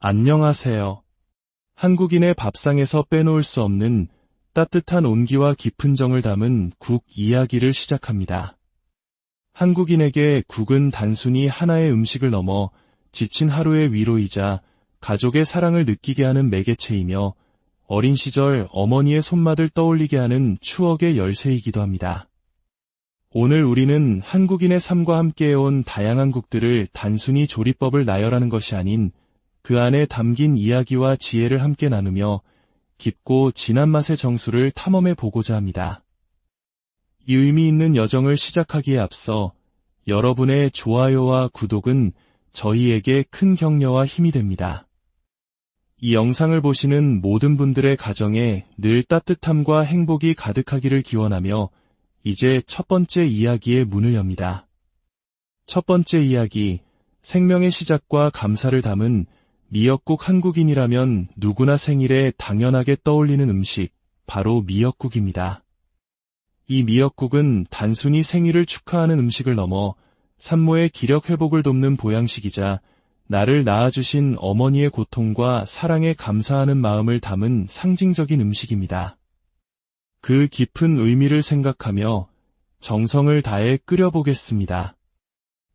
안녕하세요. 한국인의 밥상에서 빼놓을 수 없는 따뜻한 온기와 깊은 정을 담은 국 이야기를 시작합니다. 한국인에게 국은 단순히 하나의 음식을 넘어 지친 하루의 위로이자 가족의 사랑을 느끼게 하는 매개체이며 어린 시절 어머니의 손맛을 떠올리게 하는 추억의 열쇠이기도 합니다. 오늘 우리는 한국인의 삶과 함께해온 다양한 국들을 단순히 조리법을 나열하는 것이 아닌 그 안에 담긴 이야기와 지혜를 함께 나누며 깊고 진한 맛의 정수를 탐험해 보고자 합니다. 이 의미 있는 여정을 시작하기에 앞서 여러분의 좋아요와 구독은 저희에게 큰 격려와 힘이 됩니다. 이 영상을 보시는 모든 분들의 가정에 늘 따뜻함과 행복이 가득하기를 기원하며 이제 첫 번째 이야기의 문을 엽니다. 첫 번째 이야기, 생명의 시작과 감사를 담은 미역국. 한국인이라면 누구나 생일에 당연하게 떠올리는 음식, 바로 미역국입니다. 이 미역국은 단순히 생일을 축하하는 음식을 넘어 산모의 기력 회복을 돕는 보양식이자 나를 낳아주신 어머니의 고통과 사랑에 감사하는 마음을 담은 상징적인 음식입니다. 그 깊은 의미를 생각하며 정성을 다해 끓여보겠습니다.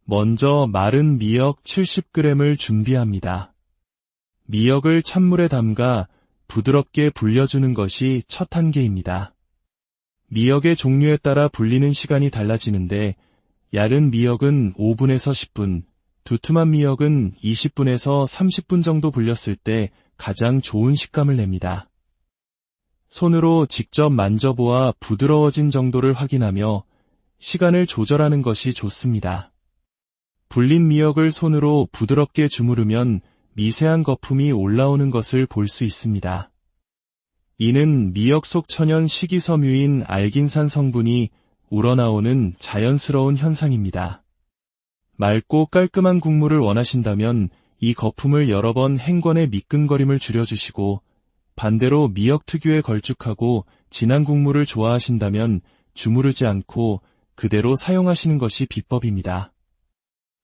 먼저 마른 미역 70g을 준비합니다. 미역을 찬물에 담가 부드럽게 불려주는 것이 첫 단계입니다. 미역의 종류에 따라 불리는 시간이 달라지는데 얇은 미역은 5분에서 10분, 두툼한 미역은 20분에서 30분 정도 불렸을 때 가장 좋은 식감을 냅니다. 손으로 직접 만져보아 부드러워진 정도를 확인하며 시간을 조절하는 것이 좋습니다. 불린 미역을 손으로 부드럽게 주무르면 미세한 거품이 올라오는 것을 볼 수 있습니다. 이는 미역 속 천연 식이섬유인 알긴산 성분이 우러나오는 자연스러운 현상입니다. 맑고 깔끔한 국물을 원하신다면 이 거품을 여러 번 헹궈내 미끈거림을 줄여주시고 반대로 미역 특유의 걸쭉하고 진한 국물을 좋아하신다면 주무르지 않고 그대로 사용하시는 것이 비법입니다.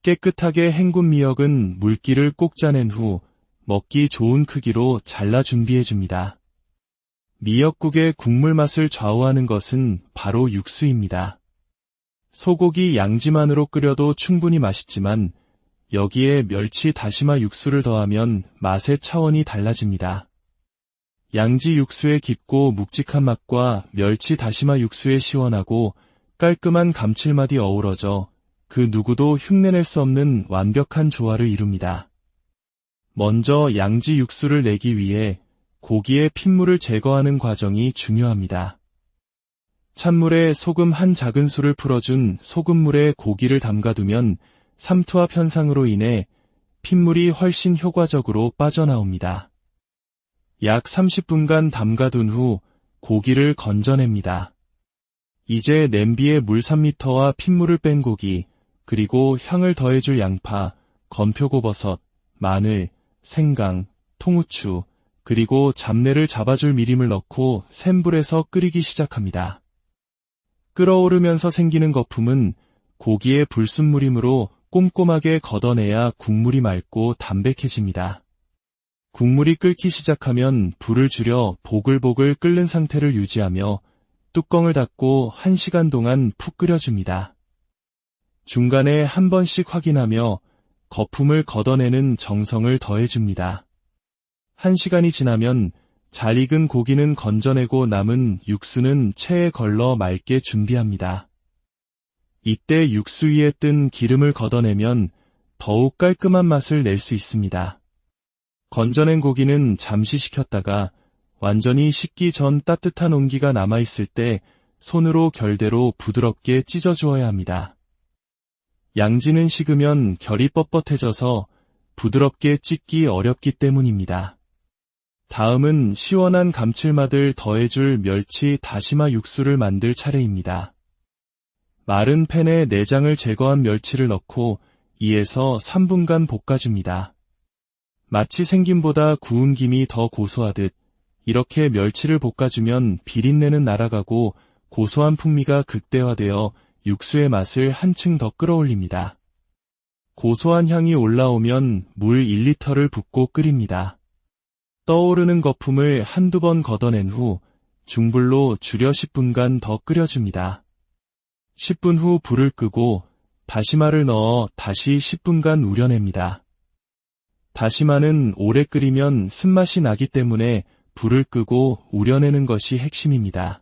깨끗하게 헹군 미역은 물기를 꼭 짜낸 후 먹기 좋은 크기로 잘라 준비해줍니다. 미역국의 국물 맛을 좌우하는 것은 바로 육수입니다. 소고기 양지만으로 끓여도 충분히 맛있지만 여기에 멸치 다시마 육수를 더하면 맛의 차원이 달라집니다. 양지 육수의 깊고 묵직한 맛과 멸치 다시마 육수의 시원하고 깔끔한 감칠맛이 어우러져 그 누구도 흉내낼 수 없는 완벽한 조화를 이룹니다. 먼저 양지 육수를 내기 위해 고기의 핏물을 제거하는 과정이 중요합니다. 찬물에 소금 한 작은술을 풀어준 소금물에 고기를 담가두면 삼투압 현상으로 인해 핏물이 훨씬 효과적으로 빠져나옵니다. 약 30분간 담가둔 후 고기를 건져냅니다. 이제 냄비에 물 3리터와 핏물을 뺀 고기, 그리고 향을 더해줄 양파, 건표고버섯, 마늘, 생강, 통후추, 그리고 잡내를 잡아줄 미림을 넣고 센 불에서 끓이기 시작합니다. 끓어오르면서 생기는 거품은 고기의 불순물이므로 꼼꼼하게 걷어내야 국물이 맑고 담백해집니다. 국물이 끓기 시작하면 불을 줄여 보글보글 끓는 상태를 유지하며 뚜껑을 닫고 1시간 동안 푹 끓여줍니다. 중간에 한 번씩 확인하며 거품을 걷어내는 정성을 더해줍니다. 1시간이 지나면 잘 익은 고기는 건져내고 남은 육수는 체에 걸러 맑게 준비합니다. 이때 육수 위에 뜬 기름을 걷어내면 더욱 깔끔한 맛을 낼 수 있습니다. 건져낸 고기는 잠시 식혔다가 완전히 식기 전 따뜻한 온기가 남아있을 때 손으로 결대로 부드럽게 찢어주어야 합니다. 양지는 식으면 결이 뻣뻣해져서 부드럽게 찢기 어렵기 때문입니다. 다음은 시원한 감칠맛을 더해줄 멸치 다시마 육수를 만들 차례입니다. 마른 팬에 내장을 제거한 멸치를 넣고 2에서 3분간 볶아줍니다. 마치 생김보다 구운 김이 더 고소하듯 이렇게 멸치를 볶아주면 비린내는 날아가고 고소한 풍미가 극대화되어 육수의 맛을 한층 더 끌어올립니다. 고소한 향이 올라오면 물 1리터를 붓고 끓입니다. 떠오르는 거품을 한두 번 걷어낸 후 중불로 줄여 10분간 더 끓여줍니다. 10분 후 불을 끄고 다시마를 넣어 다시 10분간 우려냅니다. 다시마는 오래 끓이면 쓴맛이 나기 때문에 불을 끄고 우려내는 것이 핵심입니다.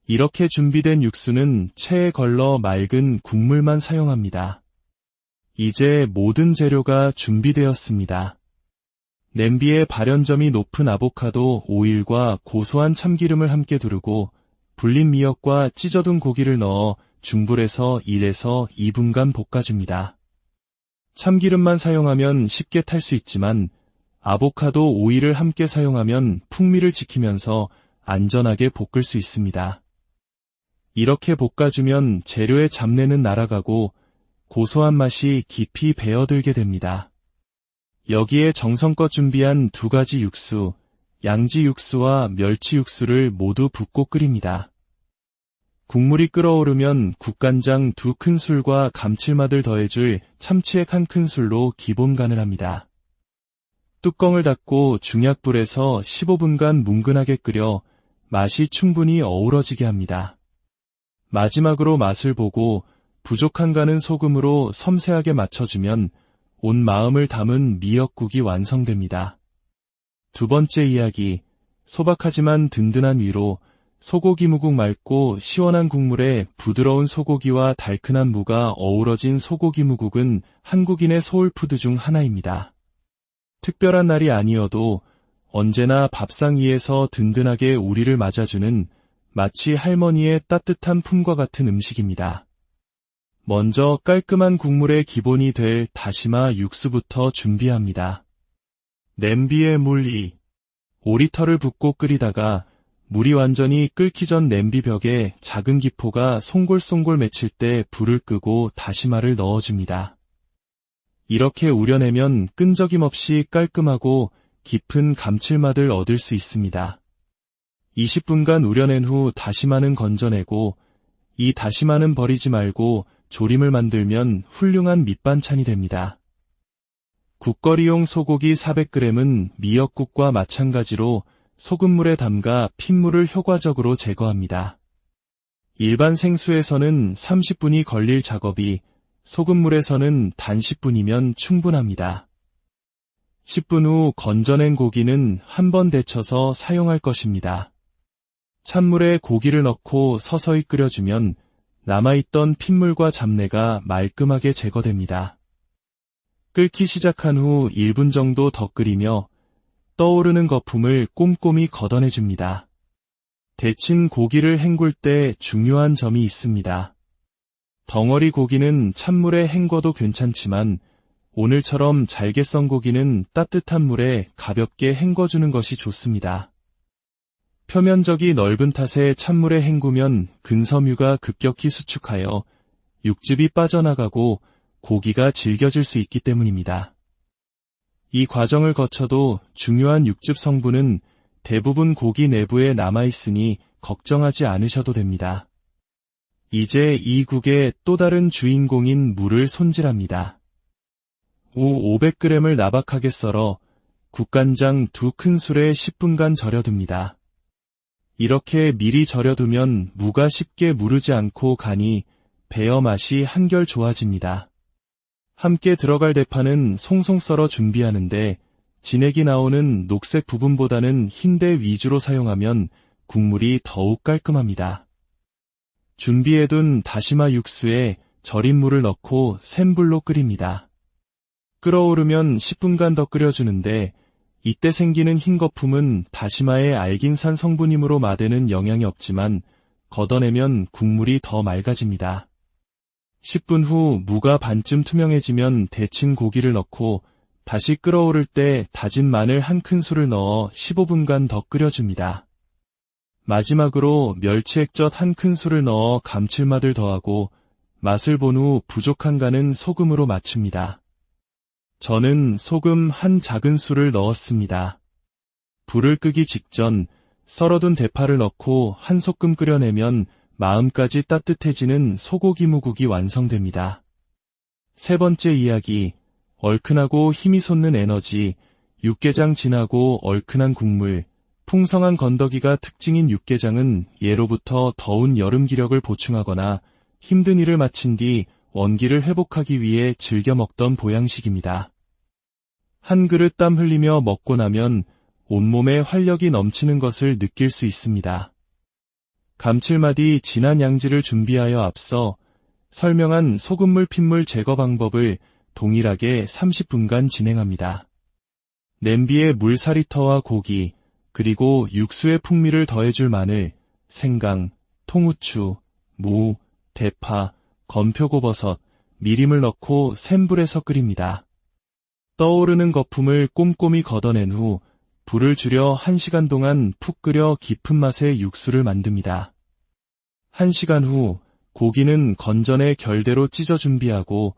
이렇게 준비된 육수는 체에 걸러 맑은 국물만 사용합니다. 이제 모든 재료가 준비되었습니다. 냄비에 발연점이 높은 아보카도 오일과 고소한 참기름을 함께 두르고 불린 미역과 찢어둔 고기를 넣어 중불에서 1에서 2분간 볶아줍니다. 참기름만 사용하면 쉽게 탈 수 있지만 아보카도 오일을 함께 사용하면 풍미를 지키면서 안전하게 볶을 수 있습니다. 이렇게 볶아주면 재료의 잡내는 날아가고 고소한 맛이 깊이 배어들게 됩니다. 여기에 정성껏 준비한 두 가지 육수, 양지 육수와 멸치 육수를 모두 붓고 끓입니다. 국물이 끓어오르면 국간장 2큰술과 감칠맛을 더해줄 참치액 1큰술로 기본 간을 합니다. 뚜껑을 닫고 중약불에서 15분간 뭉근하게 끓여 맛이 충분히 어우러지게 합니다. 마지막으로 맛을 보고 부족한 간은 소금으로 섬세하게 맞춰주면 온 마음을 담은 미역국이 완성됩니다. 두 번째 이야기, 소박하지만 든든한 위로 소고기 무국 맑고 시원한 국물에 부드러운 소고기와 달큰한 무가 어우러진 소고기 무국은 한국인의 소울푸드 중 하나입니다. 특별한 날이 아니어도 언제나 밥상 위에서 든든하게 우리를 맞아주는 마치 할머니의 따뜻한 품과 같은 음식입니다. 먼저 깔끔한 국물의 기본이 될 다시마 육수부터 준비합니다. 냄비에 물 5리터를 붓고 끓이다가 물이 완전히 끓기 전 냄비 벽에 작은 기포가 송골송골 맺힐 때 불을 끄고 다시마를 넣어줍니다. 이렇게 우려내면 끈적임 없이 깔끔하고 깊은 감칠맛을 얻을 수 있습니다. 20분간 우려낸 후 다시마는 건져내고 이 다시마는 버리지 말고 조림을 만들면 훌륭한 밑반찬이 됩니다. 국거리용 소고기 400g은 미역국과 마찬가지로 소금물에 담가 핏물을 효과적으로 제거합니다. 일반 생수에서는 30분이 걸릴 작업이 소금물에서는 단 10분이면 충분합니다. 10분 후 건져낸 고기는 한 번 데쳐서 사용할 것입니다. 찬물에 고기를 넣고 서서히 끓여주면 남아있던 핏물과 잡내가 말끔하게 제거됩니다. 끓기 시작한 후 1분 정도 더 끓이며 떠오르는 거품을 꼼꼼히 걷어내줍니다. 데친 고기를 헹굴 때 중요한 점이 있습니다. 덩어리 고기는 찬물에 헹궈도 괜찮지만 오늘처럼 잘게 썬 고기는 따뜻한 물에 가볍게 헹궈주는 것이 좋습니다. 표면적이 넓은 탓에 찬물에 헹구면 근섬유가 급격히 수축하여 육즙이 빠져나가고 고기가 질겨질 수 있기 때문입니다. 이 과정을 거쳐도 중요한 육즙 성분은 대부분 고기 내부에 남아있으니 걱정하지 않으셔도 됩니다. 이제 이 국의 또 다른 주인공인 무를 손질합니다. 무 500g을 나박하게 썰어 국간장 2큰술에 10분간 절여둡니다. 이렇게 미리 절여두면 무가 쉽게 무르지 않고 가니 배어 맛이 한결 좋아집니다. 함께 들어갈 대파는 송송 썰어 준비하는데 진액이 나오는 녹색 부분보다는 흰대 위주로 사용하면 국물이 더욱 깔끔합니다. 준비해둔 다시마 육수에 절인 물을 넣고 센 불로 끓입니다. 끓어오르면 10분간 더 끓여주는데 이때 생기는 흰 거품은 다시마의 알긴산 성분이므로 마대는 영향이 없지만 걷어내면 국물이 더 맑아집니다. 10분 후 무가 반쯤 투명해지면 데친 고기를 넣고 다시 끓어오를 때 다진 마늘 1큰술을 넣어 15분간 더 끓여줍니다. 마지막으로 멸치액젓 1큰술을 넣어 감칠맛을 더하고 맛을 본 후 부족한 간은 소금으로 맞춥니다. 저는 소금 한 작은술을 넣었습니다. 불을 끄기 직전 썰어둔 대파를 넣고 한 소끔 끓여내면 마음까지 따뜻해지는 소고기 무국이 완성됩니다. 세 번째 이야기, 얼큰하고 힘이 솟는 에너지, 육개장 진하고 얼큰한 국물, 풍성한 건더기가 특징인 육개장은 예로부터 더운 여름 기력을 보충하거나 힘든 일을 마친 뒤 원기를 회복하기 위해 즐겨 먹던 보양식입니다. 한 그릇 땀 흘리며 먹고 나면 온몸에 활력이 넘치는 것을 느낄 수 있습니다. 감칠맛이 진한 양지를 준비하여 앞서 설명한 소금물 핏물 제거 방법을 동일하게 30분간 진행합니다. 냄비에 물 4리터와 고기, 그리고 육수의 풍미를 더해줄 마늘, 생강, 통후추, 무, 대파, 건표고버섯, 미림을 넣고 센 불에서 끓입니다. 떠오르는 거품을 꼼꼼히 걷어낸 후 불을 줄여 1시간 동안 푹 끓여 깊은 맛의 육수를 만듭니다. 1시간 후 고기는 건전에 결대로 찢어 준비하고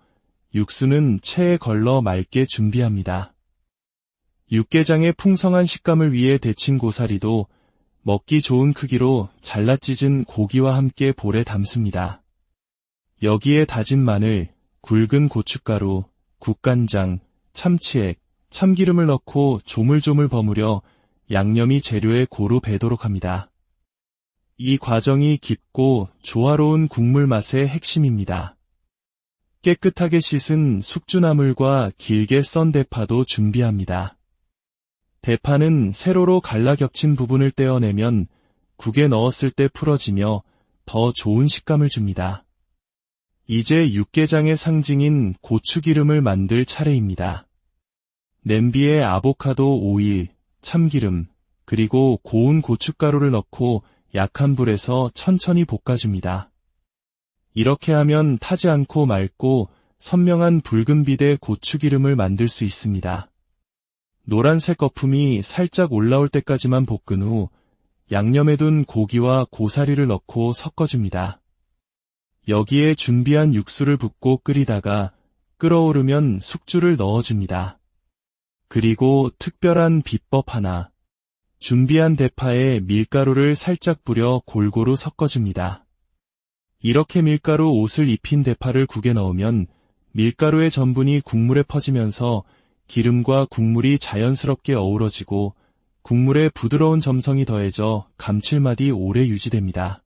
육수는 체에 걸러 맑게 준비합니다. 육개장의 풍성한 식감을 위해 데친 고사리도 먹기 좋은 크기로 잘라 찢은 고기와 함께 볼에 담습니다. 여기에 다진 마늘, 굵은 고춧가루, 국간장, 참치액, 참기름을 넣고 조물조물 버무려 양념이 재료에 고루 배도록 합니다. 이 과정이 깊고 조화로운 국물 맛의 핵심입니다. 깨끗하게 씻은 숙주나물과 길게 썬 대파도 준비합니다. 대파는 세로로 갈라 겹친 부분을 떼어내면 국에 넣었을 때 풀어지며 더 좋은 식감을 줍니다. 이제 육개장의 상징인 고추기름을 만들 차례입니다. 냄비에 아보카도 오일, 참기름, 그리고 고운 고춧가루를 넣고 약한 불에서 천천히 볶아줍니다. 이렇게 하면 타지 않고 맑고 선명한 붉은 빛의 고추기름을 만들 수 있습니다. 노란색 거품이 살짝 올라올 때까지만 볶은 후 양념해 둔 고기와 고사리를 넣고 섞어줍니다. 여기에 준비한 육수를 붓고 끓이다가 끓어오르면 숙주를 넣어줍니다. 그리고 특별한 비법 하나. 준비한 대파에 밀가루를 살짝 뿌려 골고루 섞어줍니다. 이렇게 밀가루 옷을 입힌 대파를 국에 넣으면 밀가루의 전분이 국물에 퍼지면서 기름과 국물이 자연스럽게 어우러지고 국물에 부드러운 점성이 더해져 감칠맛이 오래 유지됩니다.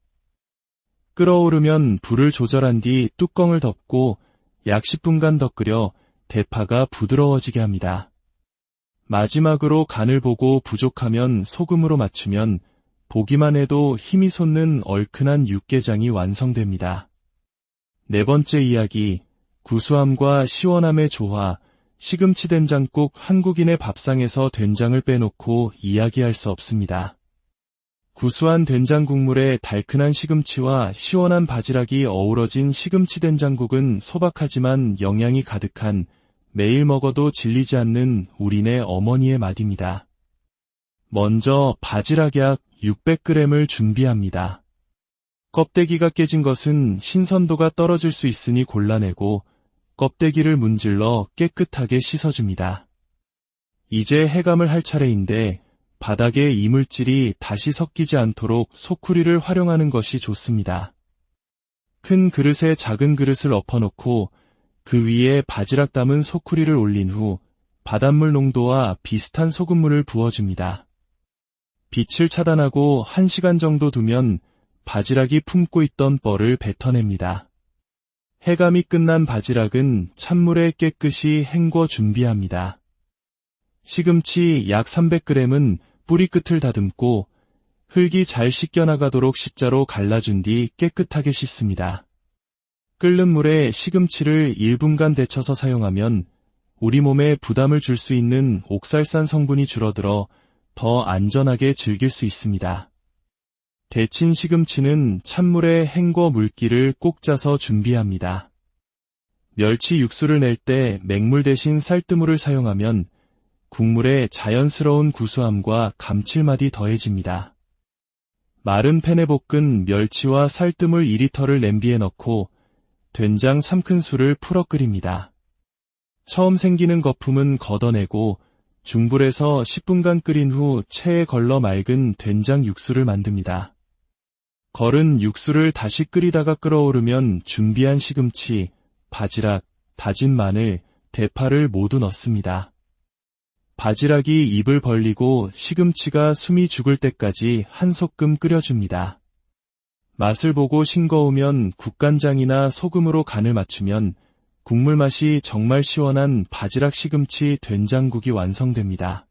끓어오르면 불을 조절한 뒤 뚜껑을 덮고 약 10분간 더 끓여 대파가 부드러워지게 합니다. 마지막으로 간을 보고 부족하면 소금으로 맞추면 보기만 해도 힘이 솟는 얼큰한 육개장이 완성됩니다. 네 번째 이야기, 구수함과 시원함의 조화, 시금치 된장국. 한국인의 밥상에서 된장을 빼놓고 이야기할 수 없습니다. 구수한 된장 국물에 달큰한 시금치와 시원한 바지락이 어우러진 시금치 된장국은 소박하지만 영양이 가득한 매일 먹어도 질리지 않는 우리네 어머니의 맛입니다. 먼저 바지락 약 600g을 준비합니다. 껍데기가 깨진 것은 신선도가 떨어질 수 있으니 골라내고 껍데기를 문질러 깨끗하게 씻어줍니다. 이제 해감을 할 차례인데 바닥에 이물질이 다시 섞이지 않도록 소쿠리를 활용하는 것이 좋습니다. 큰 그릇에 작은 그릇을 엎어놓고 그 위에 바지락 담은 소쿠리를 올린 후 바닷물 농도와 비슷한 소금물을 부어줍니다. 빛을 차단하고 1시간 정도 두면 바지락이 품고 있던 뻘을 뱉어냅니다. 해감이 끝난 바지락은 찬물에 깨끗이 헹궈 준비합니다. 시금치 약 300g은 뿌리 끝을 다듬고 흙이 잘 씻겨나가도록 십자로 갈라준 뒤 깨끗하게 씻습니다. 끓는 물에 시금치를 1분간 데쳐서 사용하면 우리 몸에 부담을 줄 수 있는 옥살산 성분이 줄어들어 더 안전하게 즐길 수 있습니다. 데친 시금치는 찬물에 헹궈 물기를 꼭 짜서 준비합니다. 멸치 육수를 낼 때 맹물 대신 쌀뜨물을 사용하면 국물에 자연스러운 구수함과 감칠맛이 더해집니다. 마른 팬에 볶은 멸치와 쌀뜨물 2리터를 냄비에 넣고 된장 3큰술을 풀어 끓입니다. 처음 생기는 거품은 걷어내고 중불에서 10분간 끓인 후 체에 걸러 맑은 된장 육수를 만듭니다. 걸은 육수를 다시 끓이다가 끓어오르면 준비한 시금치, 바지락, 다진 마늘, 대파를 모두 넣습니다. 바지락이 입을 벌리고 시금치가 숨이 죽을 때까지 한 소끔 끓여줍니다. 맛을 보고 싱거우면 국간장이나 소금으로 간을 맞추면 국물 맛이 정말 시원한 바지락 시금치 된장국이 완성됩니다.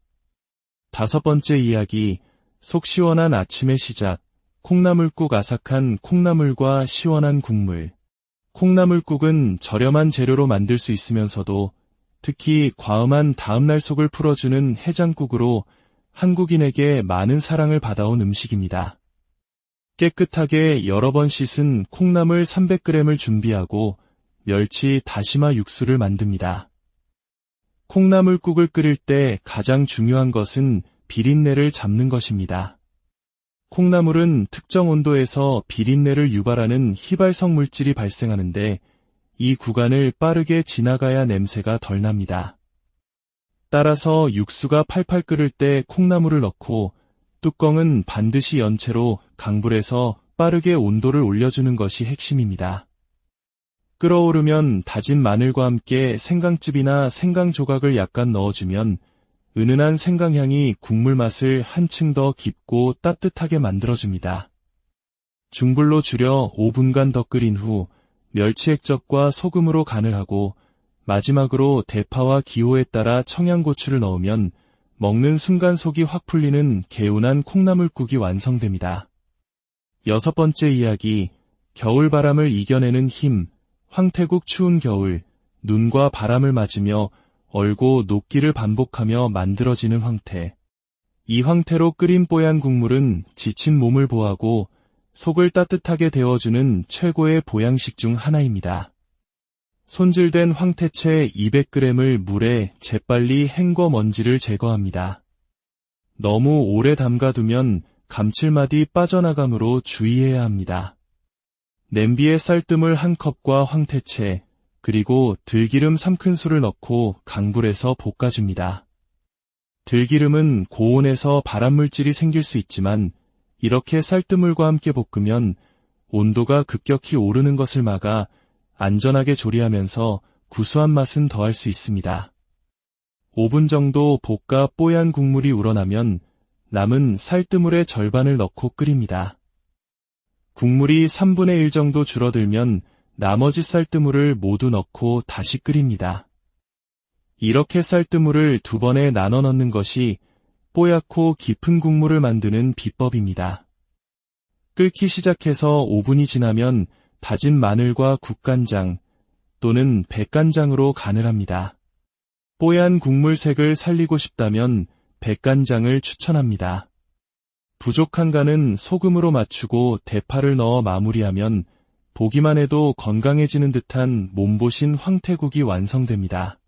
5번째 이야기, 속 시원한 아침의 시작, 콩나물국. 아삭한 콩나물과 시원한 국물. 콩나물국은 저렴한 재료로 만들 수 있으면서도 특히 과음한 다음날 속을 풀어주는 해장국으로 한국인에게 많은 사랑을 받아온 음식입니다. 깨끗하게 여러 번 씻은 콩나물 300g을 준비하고 멸치 다시마 육수를 만듭니다. 콩나물국을 끓일 때 가장 중요한 것은 비린내를 잡는 것입니다. 콩나물은 특정 온도에서 비린내를 유발하는 휘발성 물질이 발생하는데 이 구간을 빠르게 지나가야 냄새가 덜 납니다. 따라서 육수가 팔팔 끓을 때 콩나물을 넣고 뚜껑은 반드시 연 채로 강불에서 빠르게 온도를 올려주는 것이 핵심입니다. 끓어오르면 다진 마늘과 함께 생강즙이나 생강 조각을 약간 넣어주면 은은한 생강향이 국물 맛을 한층 더 깊고 따뜻하게 만들어줍니다. 중불로 줄여 5분간 더 끓인 후 멸치 액젓과 소금으로 간을 하고 마지막으로 대파와 기호에 따라 청양고추를 넣으면 먹는 순간 속이 확 풀리는 개운한 콩나물국이 완성됩니다. 6번째 이야기, 겨울바람을 이겨내는 힘. 황태국. 추운 겨울, 눈과 바람을 맞으며 얼고 녹기를 반복하며 만들어지는 황태. 이 황태로 끓인 뽀얀 국물은 지친 몸을 보하고 속을 따뜻하게 데워주는 최고의 보양식 중 하나입니다. 손질된 황태채 200g을 물에 재빨리 헹궈 먼지를 제거합니다. 너무 오래 담가두면 감칠맛이 빠져나가므로 주의해야 합니다. 냄비에 쌀뜨물 1컵과 황태채, 그리고 들기름 3큰술을 넣고 강불에서 볶아줍니다. 들기름은 고온에서 발암물질이 생길 수 있지만 이렇게 쌀뜨물과 함께 볶으면 온도가 급격히 오르는 것을 막아 안전하게 조리하면서 구수한 맛은 더할 수 있습니다. 5분 정도 볶아 뽀얀 국물이 우러나면 남은 쌀뜨물의 절반을 넣고 끓입니다. 국물이 3분의 1 정도 줄어들면 나머지 쌀뜨물을 모두 넣고 다시 끓입니다. 이렇게 쌀뜨물을 2번에 나눠 넣는 것이 뽀얗고 깊은 국물을 만드는 비법입니다. 끓기 시작해서 5분이 지나면 다진 마늘과 국간장 또는 백간장으로 간을 합니다. 뽀얀 국물 색을 살리고 싶다면 백간장을 추천합니다. 부족한 간은 소금으로 맞추고 대파를 넣어 마무리하면 보기만 해도 건강해지는 듯한 몸보신 황태국이 완성됩니다.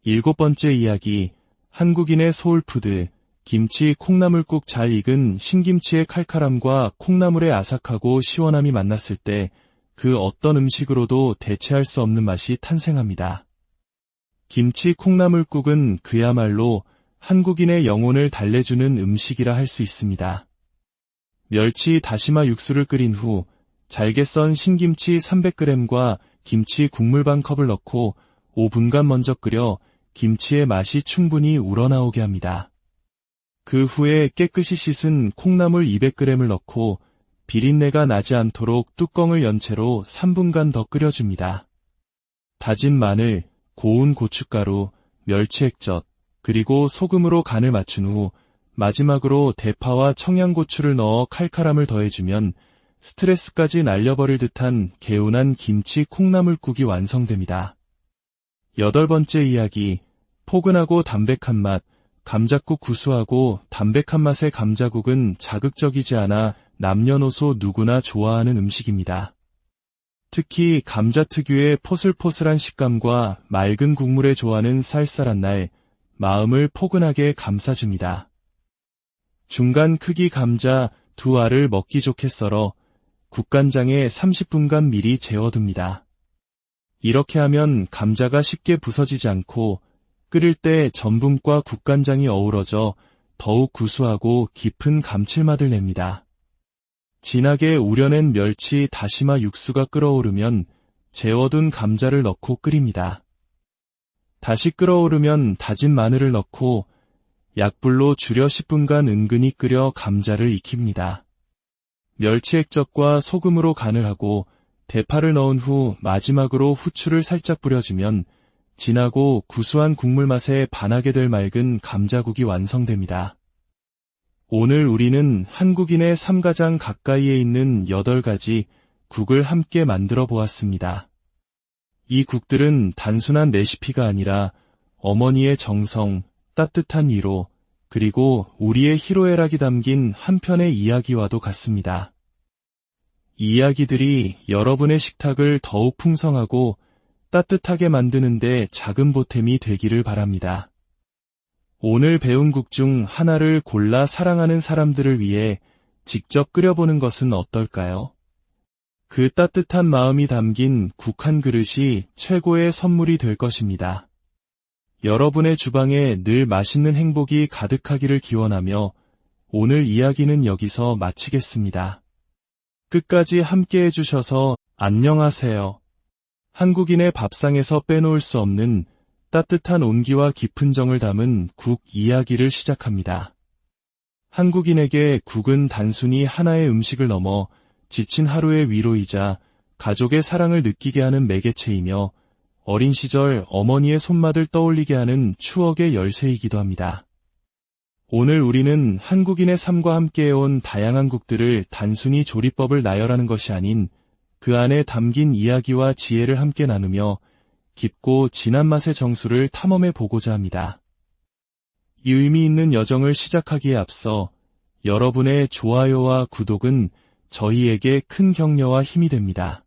7번째 이야기, 한국인의 소울푸드, 김치 콩나물국. 잘 익은 신김치의 칼칼함과 콩나물의 아삭하고 시원함이 만났을 때 그 어떤 음식으로도 대체할 수 없는 맛이 탄생합니다. 김치 콩나물국은 그야말로 한국인의 영혼을 달래주는 음식이라 할 수 있습니다. 멸치 다시마 육수를 끓인 후 잘게 썬 신김치 300g과 김치 국물 반 컵을 넣고 5분간 먼저 끓여 김치의 맛이 충분히 우러나오게 합니다. 그 후에 깨끗이 씻은 콩나물 200g을 넣고 비린내가 나지 않도록 뚜껑을 연 채로 3분간 더 끓여줍니다. 다진 마늘, 고운 고춧가루, 멸치 액젓, 그리고 소금으로 간을 맞춘 후 마지막으로 대파와 청양고추를 넣어 칼칼함을 더해주면 스트레스까지 날려버릴 듯한 개운한 김치 콩나물국이 완성됩니다. 8번째 이야기, 포근하고 담백한 맛. 감자국. 구수하고 담백한 맛의 감자국은 자극적이지 않아 남녀노소 누구나 좋아하는 음식입니다. 특히 감자 특유의 포슬포슬한 식감과 맑은 국물에 좋아하는 쌀쌀한 날, 마음을 포근하게 감싸줍니다. 중간 크기 감자 2알을 먹기 좋게 썰어 국간장에 30분간 미리 재워둡니다. 이렇게 하면 감자가 쉽게 부서지지 않고 끓일 때 전분과 국간장이 어우러져 더욱 구수하고 깊은 감칠맛을 냅니다. 진하게 우려낸 멸치 다시마 육수가 끓어오르면 재워둔 감자를 넣고 끓입니다. 다시 끓어오르면 다진 마늘을 넣고 약불로 줄여 10분간 은근히 끓여 감자를 익힙니다. 멸치 액젓과 소금으로 간을 하고 대파를 넣은 후 마지막으로 후추를 살짝 뿌려주면 진하고 구수한 국물 맛에 반하게 될 맑은 감자국이 완성됩니다. 오늘 우리는 한국인의 삶가장 가까이에 있는 8가지 국을 함께 만들어 보았습니다. 이 국들은 단순한 레시피가 아니라 어머니의 정성, 따뜻한 위로, 그리고 우리의 희로애락이 담긴 한 편의 이야기와도 같습니다. 이 이야기들이 여러분의 식탁을 더욱 풍성하고 따뜻하게 만드는데 작은 보탬이 되기를 바랍니다. 오늘 배운 국 중 하나를 골라 사랑하는 사람들을 위해 직접 끓여보는 것은 어떨까요? 그 따뜻한 마음이 담긴 국 한 그릇이 최고의 선물이 될 것입니다. 여러분의 주방에 늘 맛있는 행복이 가득하기를 기원하며 오늘 이야기는 여기서 마치겠습니다. 끝까지 함께 해주셔서 안녕하세요. 한국인의 밥상에서 빼놓을 수 없는 따뜻한 온기와 깊은 정을 담은 국 이야기를 시작합니다. 한국인에게 국은 단순히 하나의 음식을 넘어 지친 하루의 위로이자 가족의 사랑을 느끼게 하는 매개체이며 어린 시절 어머니의 손맛을 떠올리게 하는 추억의 열쇠이기도 합니다. 오늘 우리는 한국인의 삶과 함께해온 다양한 국들을 단순히 조리법을 나열하는 것이 아닌 그 안에 담긴 이야기와 지혜를 함께 나누며 깊고 진한 맛의 정수를 탐험해 보고자 합니다. 이 의미 있는 여정을 시작하기에 앞서 여러분의 좋아요와 구독은 저희에게 큰 격려와 힘이 됩니다.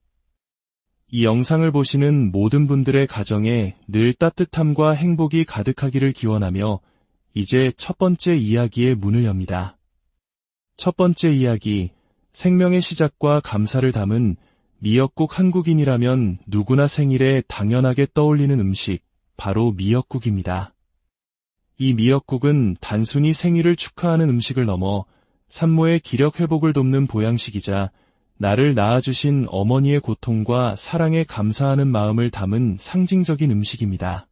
이 영상을 보시는 모든 분들의 가정에 늘 따뜻함과 행복이 가득하기를 기원하며 이제 첫 번째 이야기의 문을 엽니다. 첫 번째 이야기, 생명의 시작과 감사를 담은 미역국. 한국인이라면 누구나 생일에 당연하게 떠올리는 음식, 바로 미역국입니다. 이 미역국은 단순히 생일을 축하하는 음식을 넘어 산모의 기력 회복을 돕는 보양식이자 나를 낳아주신 어머니의 고통과 사랑에 감사하는 마음을 담은 상징적인 음식입니다.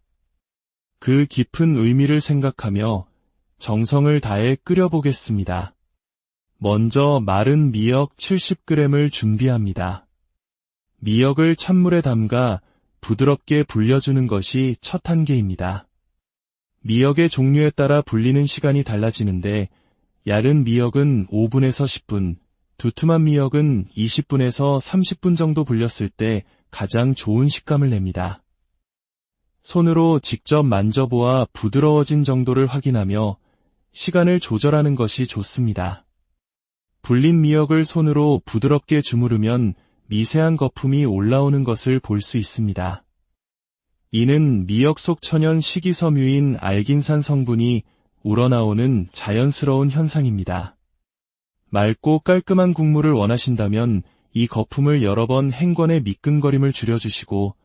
그 깊은 의미를 생각하며 정성을 다해 끓여보겠습니다. 먼저 마른 미역 70g을 준비합니다. 미역을 찬물에 담가 부드럽게 불려주는 것이 첫 단계입니다. 미역의 종류에 따라 불리는 시간이 달라지는데 얇은 미역은 5분에서 10분, 두툼한 미역은 20분에서 30분 정도 불렸을 때 가장 좋은 식감을 냅니다. 손으로 직접 만져보아 부드러워진 정도를 확인하며 시간을 조절하는 것이 좋습니다. 불린 미역을 손으로 부드럽게 주무르면 미세한 거품이 올라오는 것을 볼 수 있습니다. 이는 미역 속 천연 식이섬유인 알긴산 성분이 우러나오는 자연스러운 현상입니다. 맑고 깔끔한 국물을 원하신다면 이 거품을 여러 번 행권의 미끈거림을 줄여주시고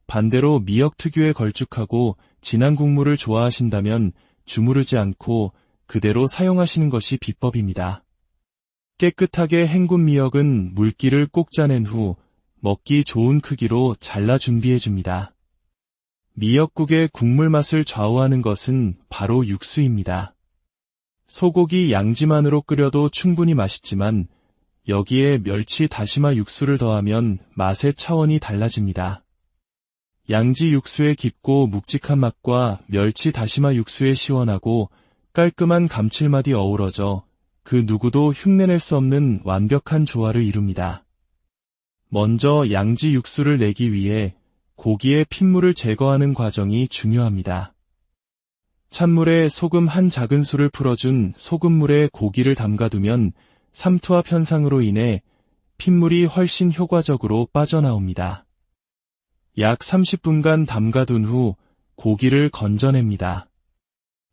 반대로 미역 특유의 걸쭉하고 진한 국물을 좋아하신다면 주무르지 않고 그대로 사용하시는 것이 비법입니다. 깨끗하게 헹군 미역은 물기를 꼭 짜낸 후 먹기 좋은 크기로 잘라 준비해줍니다. 미역국의 국물 맛을 좌우하는 것은 바로 육수입니다. 소고기 양지만으로 끓여도 충분히 맛있지만 여기에 멸치 다시마 육수를 더하면 맛의 차원이 달라집니다. 양지 육수의 깊고 묵직한 맛과 멸치 다시마 육수의 시원하고 깔끔한 감칠맛이 어우러져 그 누구도 흉내낼 수 없는 완벽한 조화를 이룹니다. 먼저 양지 육수를 내기 위해 고기의 핏물을 제거하는 과정이 중요합니다. 찬물에 소금 한 작은술을 풀어준 소금물에 고기를 담가두면 삼투압 현상으로 인해 핏물이 훨씬 효과적으로 빠져나옵니다. 약 30분간 담가둔 후 고기를 건져냅니다.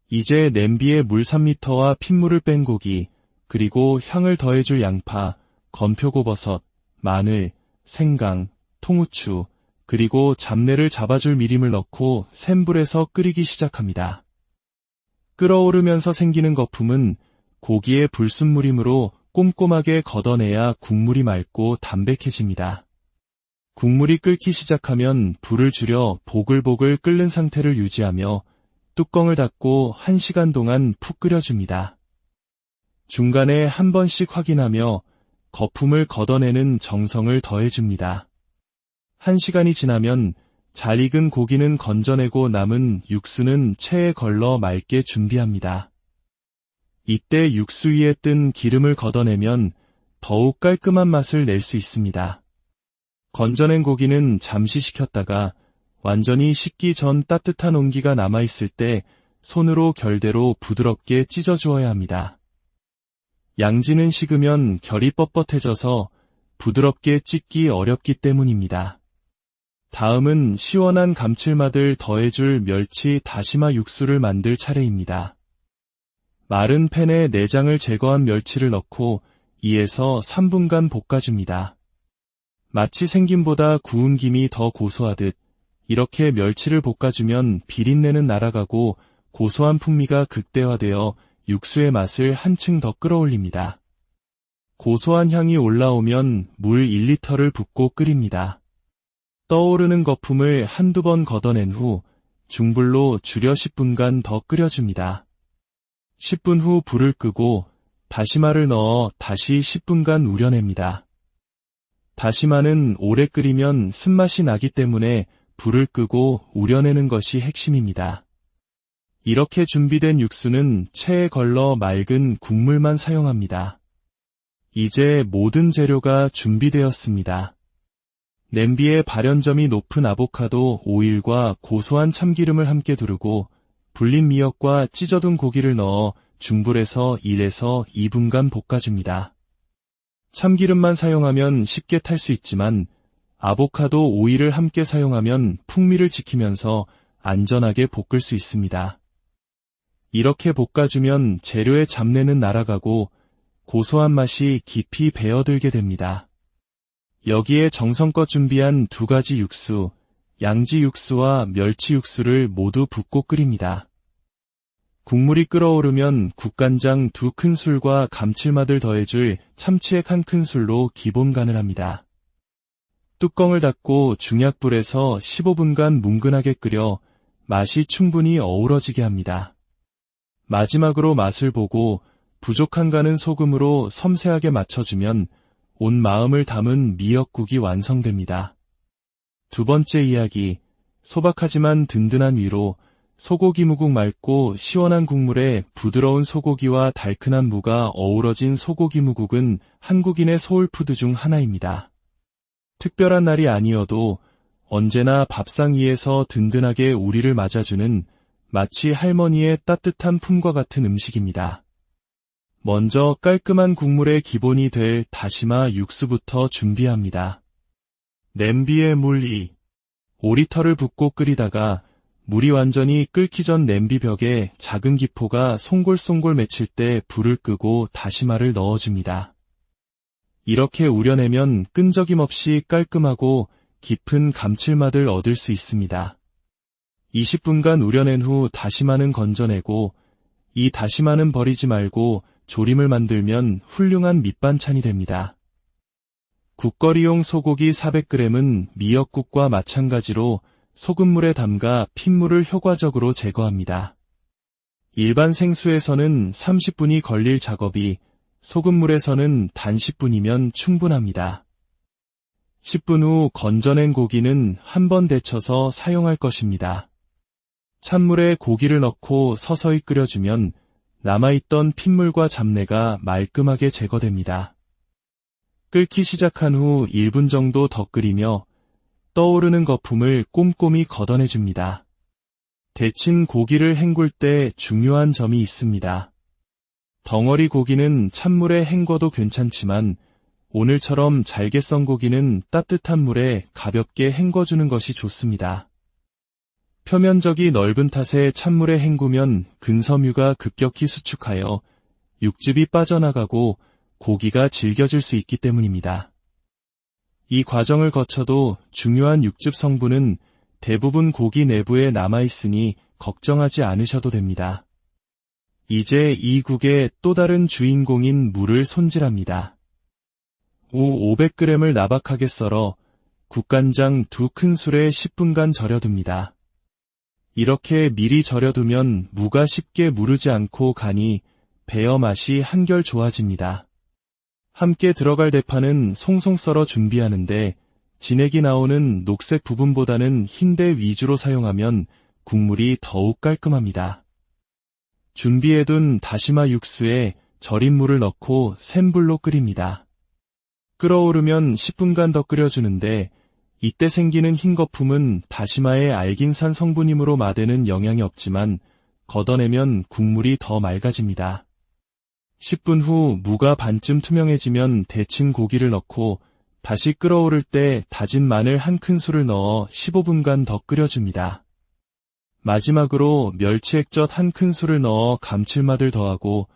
이제 냄비에 물 3리터와 핏물을 뺀 고기, 그리고 향을 더해줄 양파, 건표고버섯, 마늘, 생강, 통후추, 그리고 잡내를 잡아줄 미림을 넣고 센 불에서 끓이기 시작합니다. 끓어오르면서 생기는 거품은 고기의 불순물이므로 꼼꼼하게 걷어내야 국물이 맑고 담백해집니다. 국물이 끓기 시작하면 불을 줄여 보글보글 끓는 상태를 유지하며 뚜껑을 닫고 1시간 동안 푹 끓여줍니다. 중간에 한 번씩 확인하며 거품을 걷어내는 정성을 더해줍니다. 1시간이 지나면 잘 익은 고기는 건져내고 남은 육수는 체에 걸러 맑게 준비합니다. 이때 육수 위에 뜬 기름을 걷어내면 더욱 깔끔한 맛을 낼 수 있습니다. 건져낸 고기는 잠시 식혔다가 완전히 식기 전 따뜻한 온기가 남아있을 때 손으로 결대로 부드럽게 찢어주어야 합니다. 양지는 식으면 결이 뻣뻣해져서 부드럽게 찢기 어렵기 때문입니다. 다음은 시원한 감칠맛을 더해줄 멸치 다시마 육수를 만들 차례입니다. 마른 팬에 내장을 제거한 멸치를 넣고 2에서 3분간 볶아줍니다. 마치 생김보다 구운 김이 더 고소하듯 이렇게 멸치를 볶아주면 비린내는 날아가고 고소한 풍미가 극대화되어 육수의 맛을 한층 더 끌어올립니다. 고소한 향이 올라오면 물 1리터를 붓고 끓입니다. 떠오르는 거품을 한두 번 걷어낸 후 중불로 줄여 10분간 더 끓여줍니다. 10분 후 불을 끄고 다시마를 넣어 다시 10분간 우려냅니다. 다시마는 오래 끓이면 쓴맛이 나기 때문에 불을 끄고 우려내는 것이 핵심입니다. 이렇게 준비된 육수는 체에 걸러 맑은 국물만 사용합니다. 이제 모든 재료가 준비되었습니다. 냄비에 발연점이 높은 아보카도 오일과 고소한 참기름을 함께 두르고 불린 미역과 찢어둔 고기를 넣어 중불에서 1에서 2분간 볶아줍니다. 참기름만 사용하면 쉽게 탈 수 있지만 아보카도 오일을 함께 사용하면 풍미를 지키면서 안전하게 볶을 수 있습니다. 이렇게 볶아주면 재료의 잡내는 날아가고 고소한 맛이 깊이 배어들게 됩니다. 여기에 정성껏 준비한 2가지 육수, 양지 육수와 멸치 육수를 모두 붓고 끓입니다. 국물이 끓어오르면 국간장 2큰술과 감칠맛을 더해줄 참치액 1큰술로 기본 간을 합니다. 뚜껑을 닫고 중약불에서 15분간 뭉근하게 끓여 맛이 충분히 어우러지게 합니다. 마지막으로 맛을 보고 부족한 간은 소금으로 섬세하게 맞춰주면 온 마음을 담은 미역국이 완성됩니다. 두 번째 이야기, 소박하지만 든든한 위로 소고기 무국 맑고 시원한 국물에 부드러운 소고기와 달큰한 무가 어우러진 소고기 무국은 한국인의 소울푸드 중 하나입니다. 특별한 날이 아니어도 언제나 밥상 위에서 든든하게 우리를 맞아주는 마치 할머니의 따뜻한 품과 같은 음식입니다. 먼저 깔끔한 국물의 기본이 될 다시마 육수부터 준비합니다. 냄비에 물 5리터를 붓고 끓이다가 물이 완전히 끓기 전 냄비 벽에 작은 기포가 송골송골 맺힐 때 불을 끄고 다시마를 넣어줍니다. 이렇게 우려내면 끈적임 없이 깔끔하고 깊은 감칠맛을 얻을 수 있습니다. 20분간 우려낸 후 다시마는 건져내고 이 다시마는 버리지 말고 조림을 만들면 훌륭한 밑반찬이 됩니다. 국거리용 소고기 400g은 미역국과 마찬가지로 소금물에 담가 핏물을 효과적으로 제거합니다. 일반 생수에서는 30분이 걸릴 작업이 소금물에서는 단 10분이면 충분합니다. 10분 후 건져낸 고기는 한번 데쳐서 사용할 것입니다. 찬물에 고기를 넣고 서서히 끓여주면 남아있던 핏물과 잡내가 말끔하게 제거됩니다. 끓기 시작한 후 1분 정도 더 끓이며 떠오르는 거품을 꼼꼼히 걷어내줍니다. 데친 고기를 헹굴 때 중요한 점이 있습니다. 덩어리 고기는 찬물에 헹궈도 괜찮지만 오늘처럼 잘게 썬 고기는 따뜻한 물에 가볍게 헹궈주는 것이 좋습니다. 표면적이 넓은 탓에 찬물에 헹구면 근섬유가 급격히 수축하여 육즙이 빠져나가고 고기가 질겨질 수 있기 때문입니다. 이 과정을 거쳐도 중요한 육즙 성분은 대부분 고기 내부에 남아있으니 걱정하지 않으셔도 됩니다. 이제 이 국의 또 다른 주인공인 무를 손질합니다. 무 500g을 나박하게 썰어 국간장 2큰술에 10분간 절여둡니다. 이렇게 미리 절여두면 무가 쉽게 무르지 않고 간이 배어 맛이 한결 좋아집니다. 함께 들어갈 대파는 송송 썰어 준비하는데 진액이 나오는 녹색 부분보다는 흰대 위주로 사용하면 국물이 더욱 깔끔합니다. 준비해둔 다시마 육수에 절인 물을 넣고 센 불로 끓입니다. 끓어오르면 10분간 더 끓여주는데 이때 생기는 흰 거품은 다시마의 알긴산 성분이므로 마대는 영향이 없지만 걷어내면 국물이 더 맑아집니다. 10분 후 무가 반쯤 투명해지면 데친 고기를 넣고 다시 끓어오를 때 다진 마늘 1큰술을 넣어 15분간 더 끓여줍니다. 마지막으로 멸치 액젓 1큰술을 넣어 감칠맛을 더하고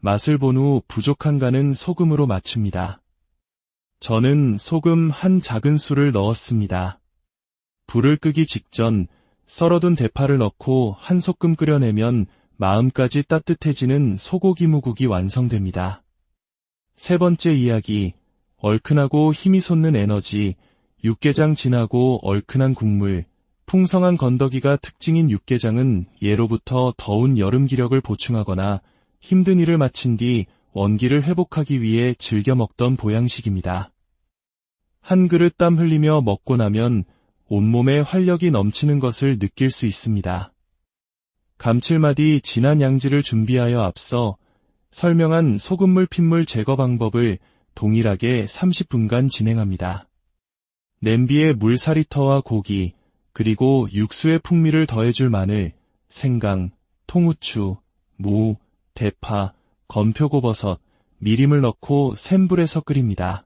맛을 본 후 부족한 간은 소금으로 맞춥니다. 저는 소금 한 작은술을 넣었습니다. 불을 끄기 직전 썰어둔 대파를 넣고 한 소끔 끓여내면 마음까지 따뜻해지는 소고기 무국이 완성됩니다. 세 번째 이야기, 얼큰하고 힘이 솟는 에너지, 육개장 진하고 얼큰한 국물, 풍성한 건더기가 특징인 육개장은 예로부터 더운 여름 기력을 보충하거나 힘든 일을 마친 뒤 원기를 회복하기 위해 즐겨 먹던 보양식입니다. 한 그릇 땀 흘리며 먹고 나면 온몸에 활력이 넘치는 것을 느낄 수 있습니다. 감칠맛이 진한 양지를 준비하여 앞서 설명한 소금물 핏물 제거 방법을 동일하게 30분간 진행합니다. 냄비에 물 4리터와 고기, 그리고 육수의 풍미를 더해줄 마늘, 생강, 통후추, 무, 대파, 건표고버섯, 미림을 넣고 센 불에서 끓입니다.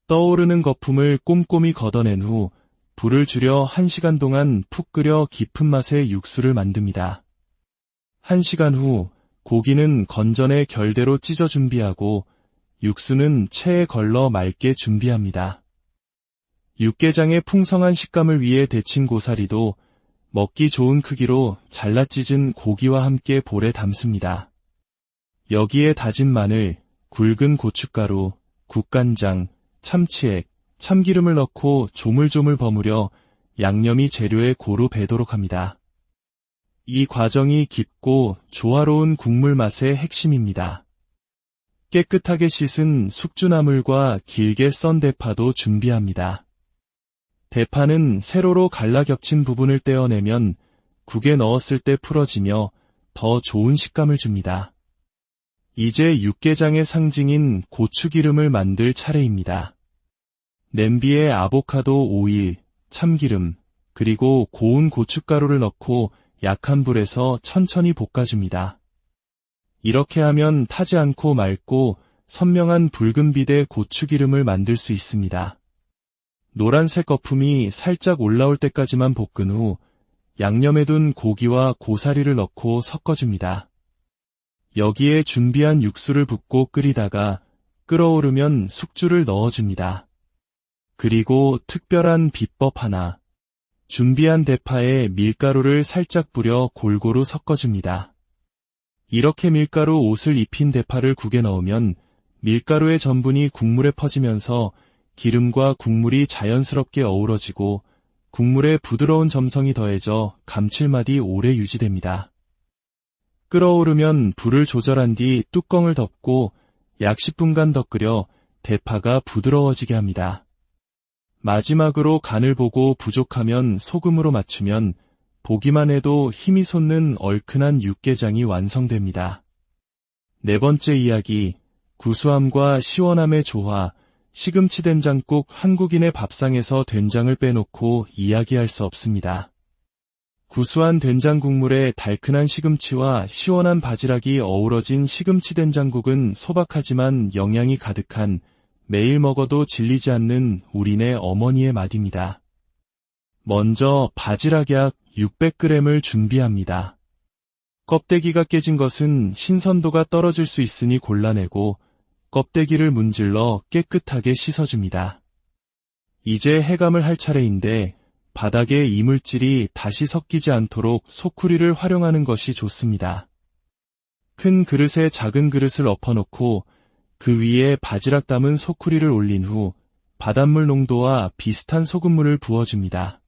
떠오르는 거품을 꼼꼼히 걷어낸 후 불을 줄여 1시간 동안 푹 끓여 깊은 맛의 육수를 만듭니다. 1시간 후 고기는 건전에 결대로 찢어 준비하고 육수는 체에 걸러 맑게 준비합니다. 육개장의 풍성한 식감을 위해 데친 고사리도 먹기 좋은 크기로 잘라 찢은 고기와 함께 볼에 담습니다. 여기에 다진 마늘, 굵은 고춧가루, 국간장, 참치액, 참기름을 넣고 조물조물 버무려 양념이 재료에 고루 배도록 합니다. 이 과정이 깊고 조화로운 국물 맛의 핵심입니다. 깨끗하게 씻은 숙주나물과 길게 썬 대파도 준비합니다. 대파는 세로로 갈라 겹친 부분을 떼어내면 국에 넣었을 때 풀어지며 더 좋은 식감을 줍니다. 이제 육개장의 상징인 고추기름을 만들 차례입니다. 냄비에 아보카도 오일, 참기름, 그리고 고운 고춧가루를 넣고 약한 불에서 천천히 볶아줍니다. 이렇게 하면 타지 않고 맑고 선명한 붉은 빛의 고추기름을 만들 수 있습니다. 노란색 거품이 살짝 올라올 때까지만 볶은 후 양념해 둔 고기와 고사리를 넣고 섞어줍니다. 여기에 준비한 육수를 붓고 끓이다가 끓어오르면 숙주를 넣어줍니다. 그리고 특별한 비법 하나, 준비한 대파에 밀가루를 살짝 뿌려 골고루 섞어줍니다. 이렇게 밀가루 옷을 입힌 대파를 국에 넣으면 밀가루의 전분이 국물에 퍼지면서 기름과 국물이 자연스럽게 어우러지고 국물에 부드러운 점성이 더해져 감칠맛이 오래 유지됩니다. 끓어오르면 불을 조절한 뒤 뚜껑을 덮고 약 10분간 더 끓여 대파가 부드러워지게 합니다. 마지막으로 간을 보고 부족하면 소금으로 맞추면 보기만 해도 힘이 솟는 얼큰한 육개장이 완성됩니다. 네 번째 이야기, 구수함과 시원함의 조화, 시금치 된장국. 한국인의 밥상에서 된장을 빼놓고 이야기할 수 없습니다. 구수한 된장 국물에 달큰한 시금치와 시원한 바지락이 어우러진 시금치 된장국은 소박하지만 영양이 가득한 매일 먹어도 질리지 않는 우리네 어머니의 맛입니다. 먼저 바지락 약 600g을 준비합니다. 껍데기가 깨진 것은 신선도가 떨어질 수 있으니 골라내고 껍데기를 문질러 깨끗하게 씻어줍니다. 이제 해감을 할 차례인데 바닥에 이물질이 다시 섞이지 않도록 소쿠리를 활용하는 것이 좋습니다. 큰 그릇에 작은 그릇을 엎어놓고 그 위에 바지락 담은 소쿠리를 올린 후 바닷물 농도와 비슷한 소금물을 부어줍니다.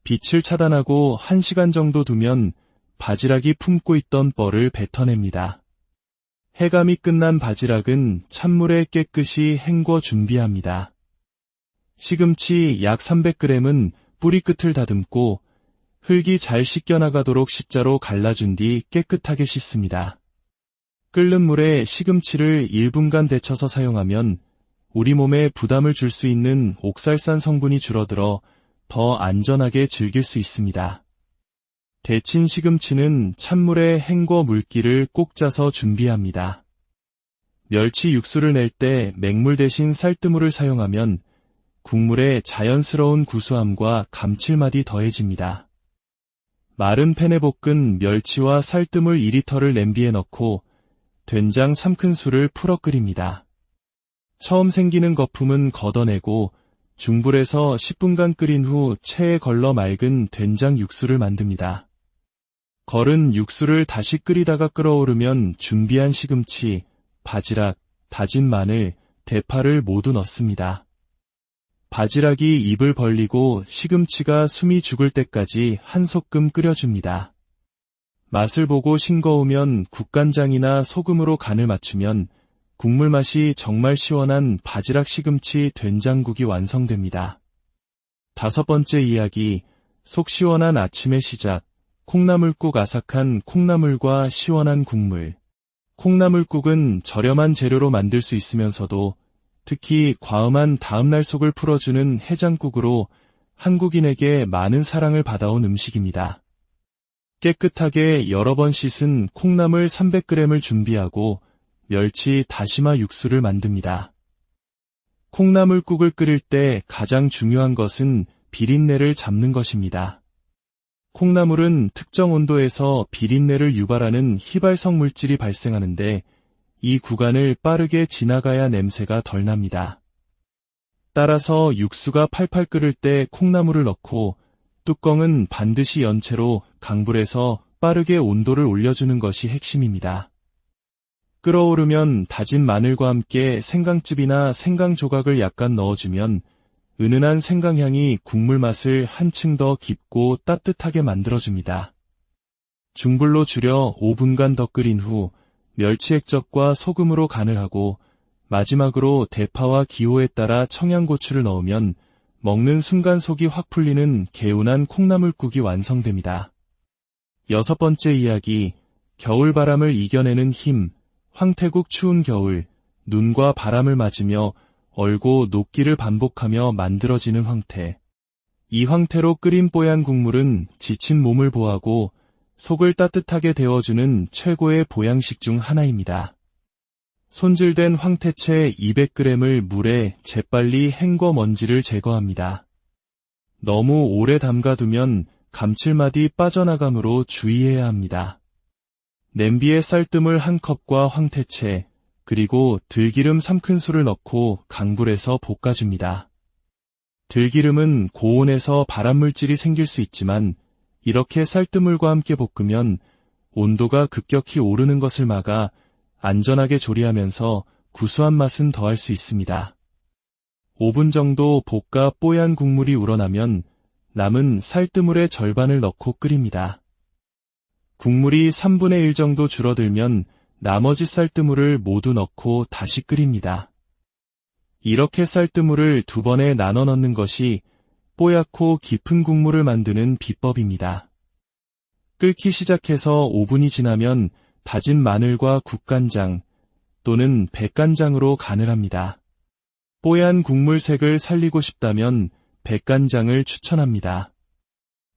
빛을 차단하고 1시간 정도 두면 바지락이 품고 있던 뻘을 뱉어냅니다. 해감이 끝난 바지락은 찬물에 깨끗이 헹궈 준비합니다. 시금치 약 300g은 뿌리 끝을 다듬고 흙이 잘 씻겨나가도록 십자로 갈라준 뒤 깨끗하게 씻습니다. 끓는 물에 시금치를 1분간 데쳐서 사용하면 우리 몸에 부담을 줄 수 있는 옥살산 성분이 줄어들어 더 안전하게 즐길 수 있습니다. 데친 시금치는 찬물에 헹궈 물기를 꼭 짜서 준비합니다. 멸치 육수를 낼 때 맹물 대신 쌀뜨물을 사용하면 국물에 자연스러운 구수함과 감칠맛이 더해집니다. 마른 팬에 볶은 멸치와 쌀뜨물 2리터를 냄비에 넣고 된장 3큰술을 풀어 끓입니다. 처음 생기는 거품은 걷어내고 중불에서 10분간 끓인 후 체에 걸러 맑은 된장 육수를 만듭니다. 걸은 육수를 다시 끓이다가 끓어오르면 준비한 시금치, 바지락, 다진 마늘, 대파를 모두 넣습니다. 바지락이 입을 벌리고 시금치가 숨이 죽을 때까지 한 소끔 끓여줍니다. 맛을 보고 싱거우면 국간장이나 소금으로 간을 맞추면 국물 맛이 정말 시원한 바지락 시금치 된장국이 완성됩니다. 5번째 이야기, 속 시원한 아침의 시작, 콩나물국. 아삭한 콩나물과 시원한 국물. 콩나물국은 저렴한 재료로 만들 수 있으면서도 특히 과음한 다음날 속을 풀어주는 해장국으로 한국인에게 많은 사랑을 받아온 음식입니다. 깨끗하게 여러 번 씻은 콩나물 300g을 준비하고 멸치 다시마 육수를 만듭니다. 콩나물국을 끓일 때 가장 중요한 것은 비린내를 잡는 것입니다. 콩나물은 특정 온도에서 비린내를 유발하는 휘발성 물질이 발생하는데 이 구간을 빠르게 지나가야 냄새가 덜 납니다. 따라서 육수가 팔팔 끓을 때 콩나물을 넣고 뚜껑은 반드시 연채로 강불에서 빠르게 온도를 올려주는 것이 핵심입니다. 끓어오르면 다진 마늘과 함께 생강즙이나 생강 조각을 약간 넣어주면 은은한 생강향이 국물 맛을 한층 더 깊고 따뜻하게 만들어줍니다. 중불로 줄여 5분간 더 끓인 후 멸치 액젓과 소금으로 간을 하고 마지막으로 대파와 기호에 따라 청양고추를 넣으면 먹는 순간 속이 확 풀리는 개운한 콩나물국이 완성됩니다. 6번째 이야기, 겨울바람을 이겨내는 힘. 황태국. 추운 겨울, 눈과 바람을 맞으며 얼고 녹기를 반복하며 만들어지는 황태. 이 황태로 끓인 뽀얀 국물은 지친 몸을 보하고 속을 따뜻하게 데워주는 최고의 보양식 중 하나입니다. 손질된 황태채 200g을 물에 재빨리 헹궈 먼지를 제거합니다. 너무 오래 담가두면 감칠맛이 빠져나가므로 주의해야 합니다. 냄비에 쌀뜨물 1컵과 황태채, 그리고 들기름 3큰술을 넣고 강불에서 볶아줍니다. 들기름은 고온에서 발암물질이 생길 수 있지만 이렇게 쌀뜨물과 함께 볶으면 온도가 급격히 오르는 것을 막아 안전하게 조리하면서 구수한 맛은 더할 수 있습니다. 5분 정도 볶아 뽀얀 국물이 우러나면 남은 쌀뜨물의 절반을 넣고 끓입니다. 국물이 3분의 1 정도 줄어들면 나머지 쌀뜨물을 모두 넣고 다시 끓입니다. 이렇게 쌀뜨물을 2번에 나눠 넣는 것이 뽀얗고 깊은 국물을 만드는 비법입니다. 끓기 시작해서 5분이 지나면 다진 마늘과 국간장 또는 백간장으로 간을 합니다. 뽀얀 국물 색을 살리고 싶다면 백간장을 추천합니다.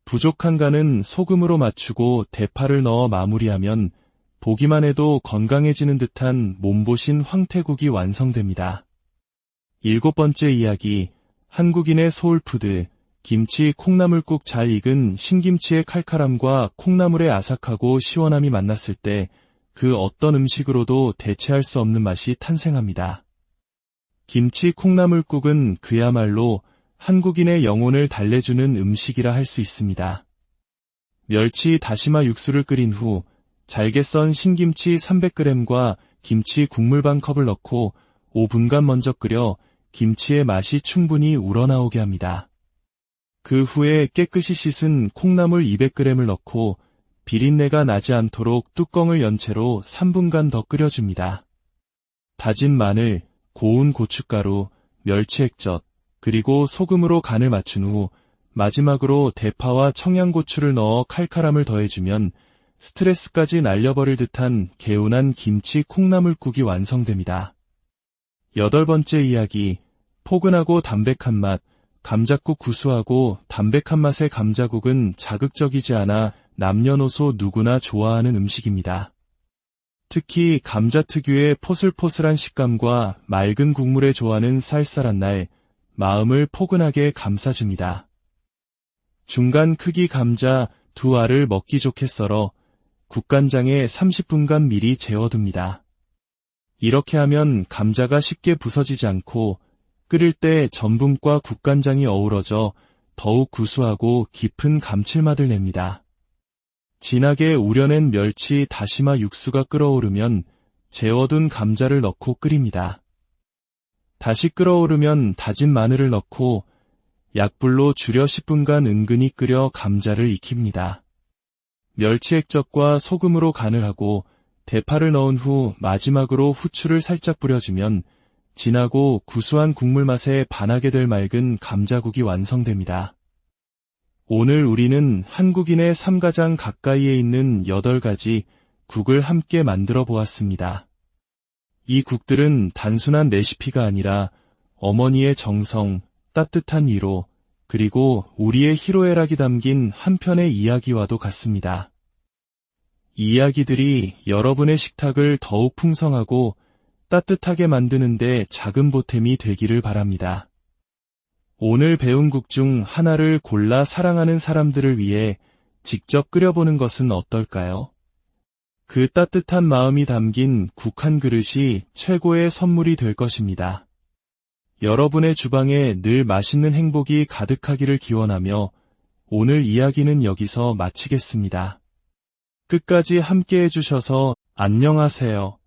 부족한 간은 소금으로 맞추고 대파를 넣어 마무리하면 보기만 해도 건강해지는 듯한 몸보신 황태국이 완성됩니다. 7번째 이야기, 한국인의 소울푸드, 김치 콩나물국. 잘 익은 신김치의 칼칼함과 콩나물의 아삭하고 시원함이 만났을 때 그 어떤 음식으로도 대체할 수 없는 맛이 탄생합니다. 김치 콩나물국은 그야말로 한국인의 영혼을 달래주는 음식이라 할 수 있습니다. 멸치 다시마 육수를 끓인 후 잘게 썬 신김치 300g과 김치 국물 반 컵을 넣고 5분간 먼저 끓여 김치의 맛이 충분히 우러나오게 합니다. 그 후에 깨끗이 씻은 콩나물 200g을 넣고 비린내가 나지 않도록 뚜껑을 연 채로 3분간 더 끓여줍니다. 다진 마늘, 고운 고춧가루, 멸치 액젓, 그리고 소금으로 간을 맞춘 후 마지막으로 대파와 청양고추를 넣어 칼칼함을 더해주면 스트레스까지 날려버릴 듯한 개운한 김치 콩나물국이 완성됩니다. 8번째 이야기, 포근하고 담백한 맛. 감자국 구수하고 담백한 맛의 감자국은 자극적이지 않아 남녀노소 누구나 좋아하는 음식입니다. 특히 감자 특유의 포슬포슬한 식감과 맑은 국물에 좋아하는 쌀쌀한 날, 마음을 포근하게 감싸줍니다. 중간 크기 감자 2알을 먹기 좋게 썰어 국간장에 30분간 미리 재워둡니다. 이렇게 하면 감자가 쉽게 부서지지 않고 끓일 때 전분과 국간장이 어우러져 더욱 구수하고 깊은 감칠맛을 냅니다. 진하게 우려낸 멸치 다시마 육수가 끓어오르면 재워둔 감자를 넣고 끓입니다. 다시 끓어오르면 다진 마늘을 넣고 약불로 줄여 10분간 은근히 끓여 감자를 익힙니다. 멸치 액젓과 소금으로 간을 하고 대파를 넣은 후 마지막으로 후추를 살짝 뿌려주면 진하고 구수한 국물 맛에 반하게 될 맑은 감자국이 완성됩니다. 오늘 우리는 한국인의 삶가장 가까이에 있는 8가지 국을 함께 만들어 보았습니다. 이 국들은 단순한 레시피가 아니라 어머니의 정성, 따뜻한 위로, 그리고 우리의 희로애락이 담긴 한 편의 이야기와도 같습니다. 이 이야기들이 여러분의 식탁을 더욱 풍성하고 따뜻하게 만드는데 작은 보탬이 되기를 바랍니다. 오늘 배운 국 중 하나를 골라 사랑하는 사람들을 위해 직접 끓여보는 것은 어떨까요? 그 따뜻한 마음이 담긴 국 한 그릇이 최고의 선물이 될 것입니다. 여러분의 주방에 늘 맛있는 행복이 가득하기를 기원하며 오늘 이야기는 여기서 마치겠습니다. 끝까지 함께 해주셔서 안녕하세요.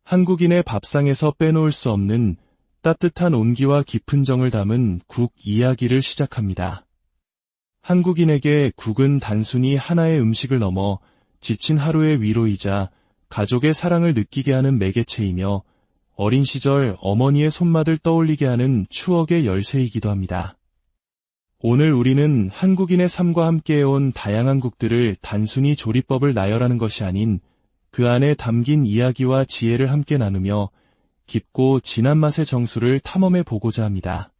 한국인의 밥상에서 빼놓을 수 없는 따뜻한 온기와 깊은 정을 담은 국 이야기를 시작합니다. 한국인에게 국은 단순히 하나의 음식을 넘어 지친 하루의 위로이자 가족의 사랑을 느끼게 하는 매개체이며 어린 시절 어머니의 손맛을 떠올리게 하는 추억의 열쇠이기도 합니다. 오늘 우리는 한국인의 삶과 함께해온 다양한 국들을 단순히 조리법을 나열하는 것이 아닌 그 안에 담긴 이야기와 지혜를 함께 나누며 깊고 진한 맛의 정수를 탐험해 보고자 합니다.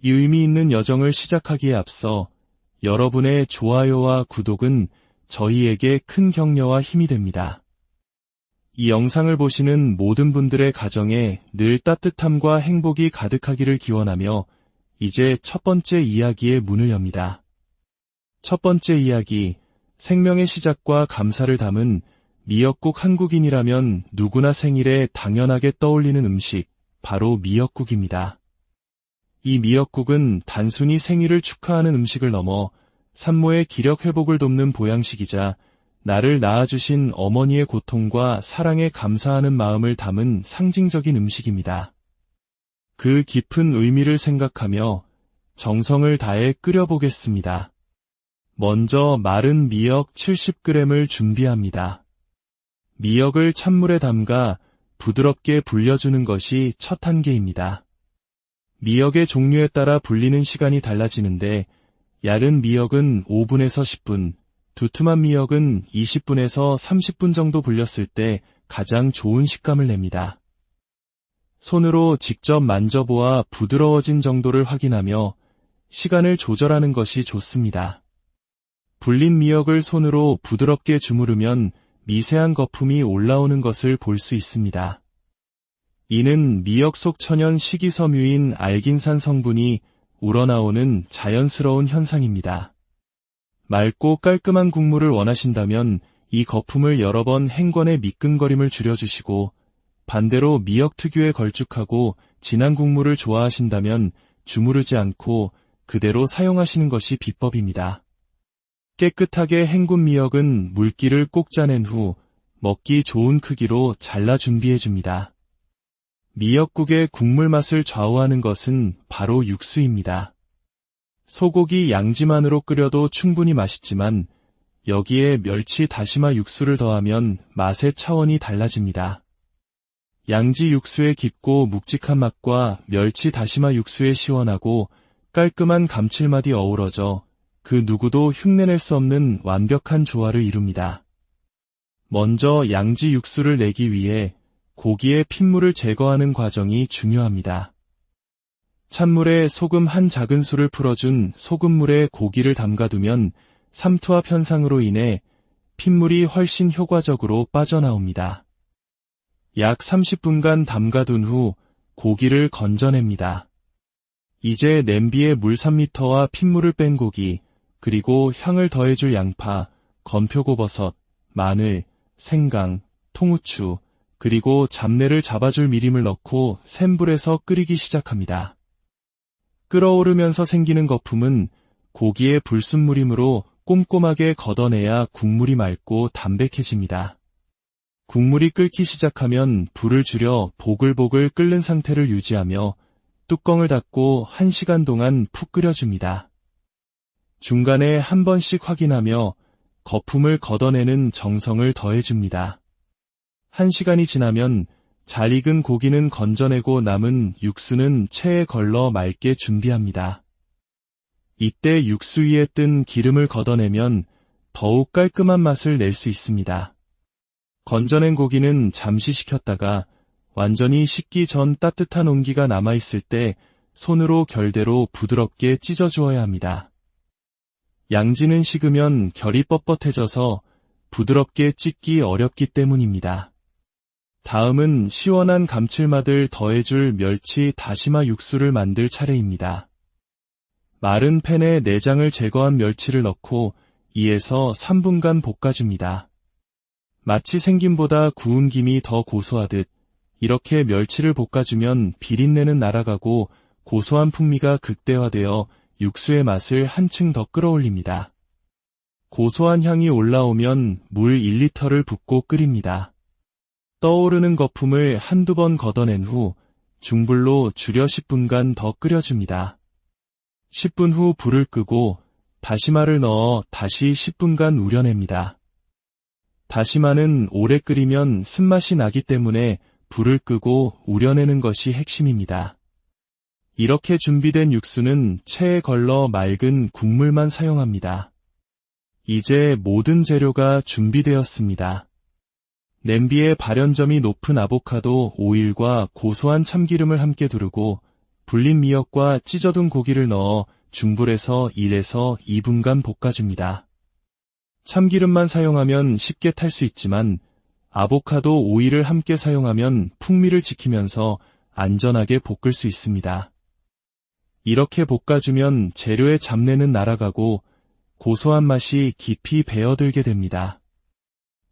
이 의미 있는 여정을 시작하기에 앞서 여러분의 좋아요와 구독은 저희에게 큰 격려와 힘이 됩니다. 이 영상을 보시는 모든 분들의 가정에 늘 따뜻함과 행복이 가득하기를 기원하며 이제 첫 번째 이야기의 문을 엽니다. 첫 번째 이야기, 생명의 시작과 감사를 담은 미역국. 한국인이라면 누구나 생일에 당연하게 떠올리는 음식, 바로 미역국입니다. 이 미역국은 단순히 생일을 축하하는 음식을 넘어 산모의 기력 회복을 돕는 보양식이자 나를 낳아주신 어머니의 고통과 사랑에 감사하는 마음을 담은 상징적인 음식입니다. 그 깊은 의미를 생각하며 정성을 다해 끓여보겠습니다. 먼저 마른 미역 70g을 준비합니다. 미역을 찬물에 담가 부드럽게 불려주는 것이 첫 단계입니다. 미역의 종류에 따라 불리는 시간이 달라지는데 얇은 미역은 5분에서 10분, 두툼한 미역은 20분에서 30분 정도 불렸을 때 가장 좋은 식감을 냅니다. 손으로 직접 만져보아 부드러워진 정도를 확인하며 시간을 조절하는 것이 좋습니다. 불린 미역을 손으로 부드럽게 주무르면 미세한 거품이 올라오는 것을 볼 수 있습니다. 이는 미역 속 천연 식이섬유인 알긴산 성분이 우러나오는 자연스러운 현상입니다. 맑고 깔끔한 국물을 원하신다면 이 거품을 여러 번 행건의 미끈거림을 줄여주시고 반대로 미역 특유의 걸쭉하고 진한 국물을 좋아하신다면 주무르지 않고 그대로 사용하시는 것이 비법입니다. 깨끗하게 헹군 미역은 물기를 꼭 짜낸 후 먹기 좋은 크기로 잘라 준비해줍니다. 미역국의 국물 맛을 좌우하는 것은 바로 육수입니다. 소고기 양지만으로 끓여도 충분히 맛있지만 여기에 멸치 다시마 육수를 더하면 맛의 차원이 달라집니다. 양지 육수의 깊고 묵직한 맛과 멸치 다시마 육수의 시원하고 깔끔한 감칠맛이 어우러져 그 누구도 흉내낼 수 없는 완벽한 조화를 이룹니다. 먼저 양지 육수를 내기 위해 고기의 핏물을 제거하는 과정이 중요합니다. 찬물에 소금 한 작은술을 풀어준 소금물에 고기를 담가두면 삼투압 현상으로 인해 핏물이 훨씬 효과적으로 빠져나옵니다. 약 30분간 담가둔 후 고기를 건져냅니다. 이제 냄비에 물 3리터와 핏물을 뺀 고기, 그리고 향을 더해줄 양파, 건표고버섯, 마늘, 생강, 통후추, 그리고 잡내를 잡아줄 미림을 넣고 센 불에서 끓이기 시작합니다. 끓어오르면서 생기는 거품은 고기의 불순물이므로 꼼꼼하게 걷어내야 국물이 맑고 담백해집니다. 국물이 끓기 시작하면 불을 줄여 보글보글 끓는 상태를 유지하며 뚜껑을 닫고 1시간 동안 푹 끓여줍니다. 중간에 한 번씩 확인하며 거품을 걷어내는 정성을 더해줍니다. 1시간이 지나면 잘 익은 고기는 건져내고 남은 육수는 체에 걸러 맑게 준비합니다. 이때 육수 위에 뜬 기름을 걷어내면 더욱 깔끔한 맛을 낼 수 있습니다. 건져낸 고기는 잠시 식혔다가 완전히 식기 전 따뜻한 온기가 남아있을 때 손으로 결대로 부드럽게 찢어주어야 합니다. 양지는 식으면 결이 뻣뻣해져서 부드럽게 찢기 어렵기 때문입니다. 다음은 시원한 감칠맛을 더해줄 멸치 다시마 육수를 만들 차례입니다. 마른 팬에 내장을 제거한 멸치를 넣고 2에서 3분간 볶아줍니다. 마치 생김보다 구운 김이 더 고소하듯 이렇게 멸치를 볶아주면 비린내는 날아가고 고소한 풍미가 극대화되어 육수의 맛을 한층 더 끌어올립니다. 고소한 향이 올라오면 물 1리터를 붓고 끓입니다. 떠오르는 거품을 한두 번 걷어낸 후 중불로 줄여 10분간 더 끓여줍니다. 10분 후 불을 끄고 다시마를 넣어 다시 10분간 우려냅니다. 다시마는 오래 끓이면 쓴맛이 나기 때문에 불을 끄고 우려내는 것이 핵심입니다. 이렇게 준비된 육수는 체에 걸러 맑은 국물만 사용합니다. 이제 모든 재료가 준비되었습니다. 냄비에 발연점이 높은 아보카도 오일과 고소한 참기름을 함께 두르고 불린 미역과 찢어둔 고기를 넣어 중불에서 1에서 2분간 볶아줍니다. 참기름만 사용하면 쉽게 탈 수 있지만 아보카도 오일을 함께 사용하면 풍미를 지키면서 안전하게 볶을 수 있습니다. 이렇게 볶아주면 재료의 잡내는 날아가고 고소한 맛이 깊이 배어들게 됩니다.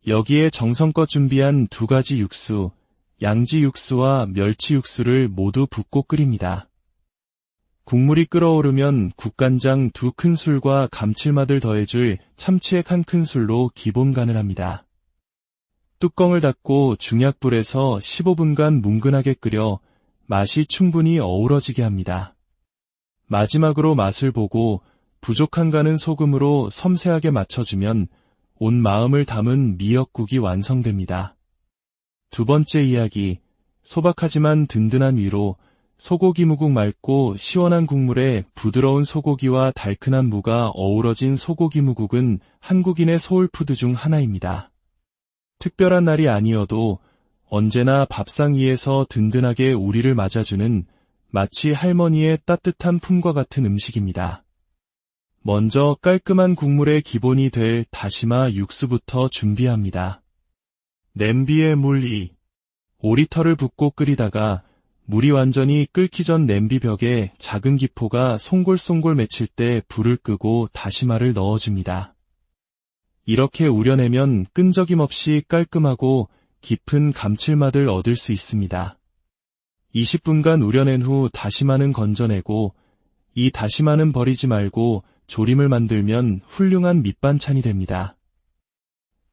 여기에 정성껏 준비한 2가지 육수, 양지 육수와 멸치 육수를 모두 붓고 끓입니다. 국물이 끓어오르면 국간장 2큰술과 감칠맛을 더해줄 참치액 1큰술로 기본 간을 합니다. 뚜껑을 닫고 중약불에서 15분간 뭉근하게 끓여 맛이 충분히 어우러지게 합니다. 마지막으로 맛을 보고 부족한 간은 소금으로 섬세하게 맞춰주면 온 마음을 담은 미역국이 완성됩니다. 두 번째 이야기, 소박하지만 든든한 위로 소고기 무국 맑고 시원한 국물에 부드러운 소고기와 달큰한 무가 어우러진 소고기 무국은 한국인의 소울푸드 중 하나입니다. 특별한 날이 아니어도 언제나 밥상 위에서 든든하게 우리를 맞아주는 마치 할머니의 따뜻한 품과 같은 음식입니다. 먼저 깔끔한 국물의 기본이 될 다시마 육수부터 준비합니다. 냄비에 물 5리터를 붓고 끓이다가 물이 완전히 끓기 전 냄비 벽에 작은 기포가 송골송골 맺힐 때 불을 끄고 다시마를 넣어줍니다. 이렇게 우려내면 끈적임 없이 깔끔하고 깊은 감칠맛을 얻을 수 있습니다. 20분간 우려낸 후 다시마는 건져내고 이 다시마는 버리지 말고 조림을 만들면 훌륭한 밑반찬이 됩니다.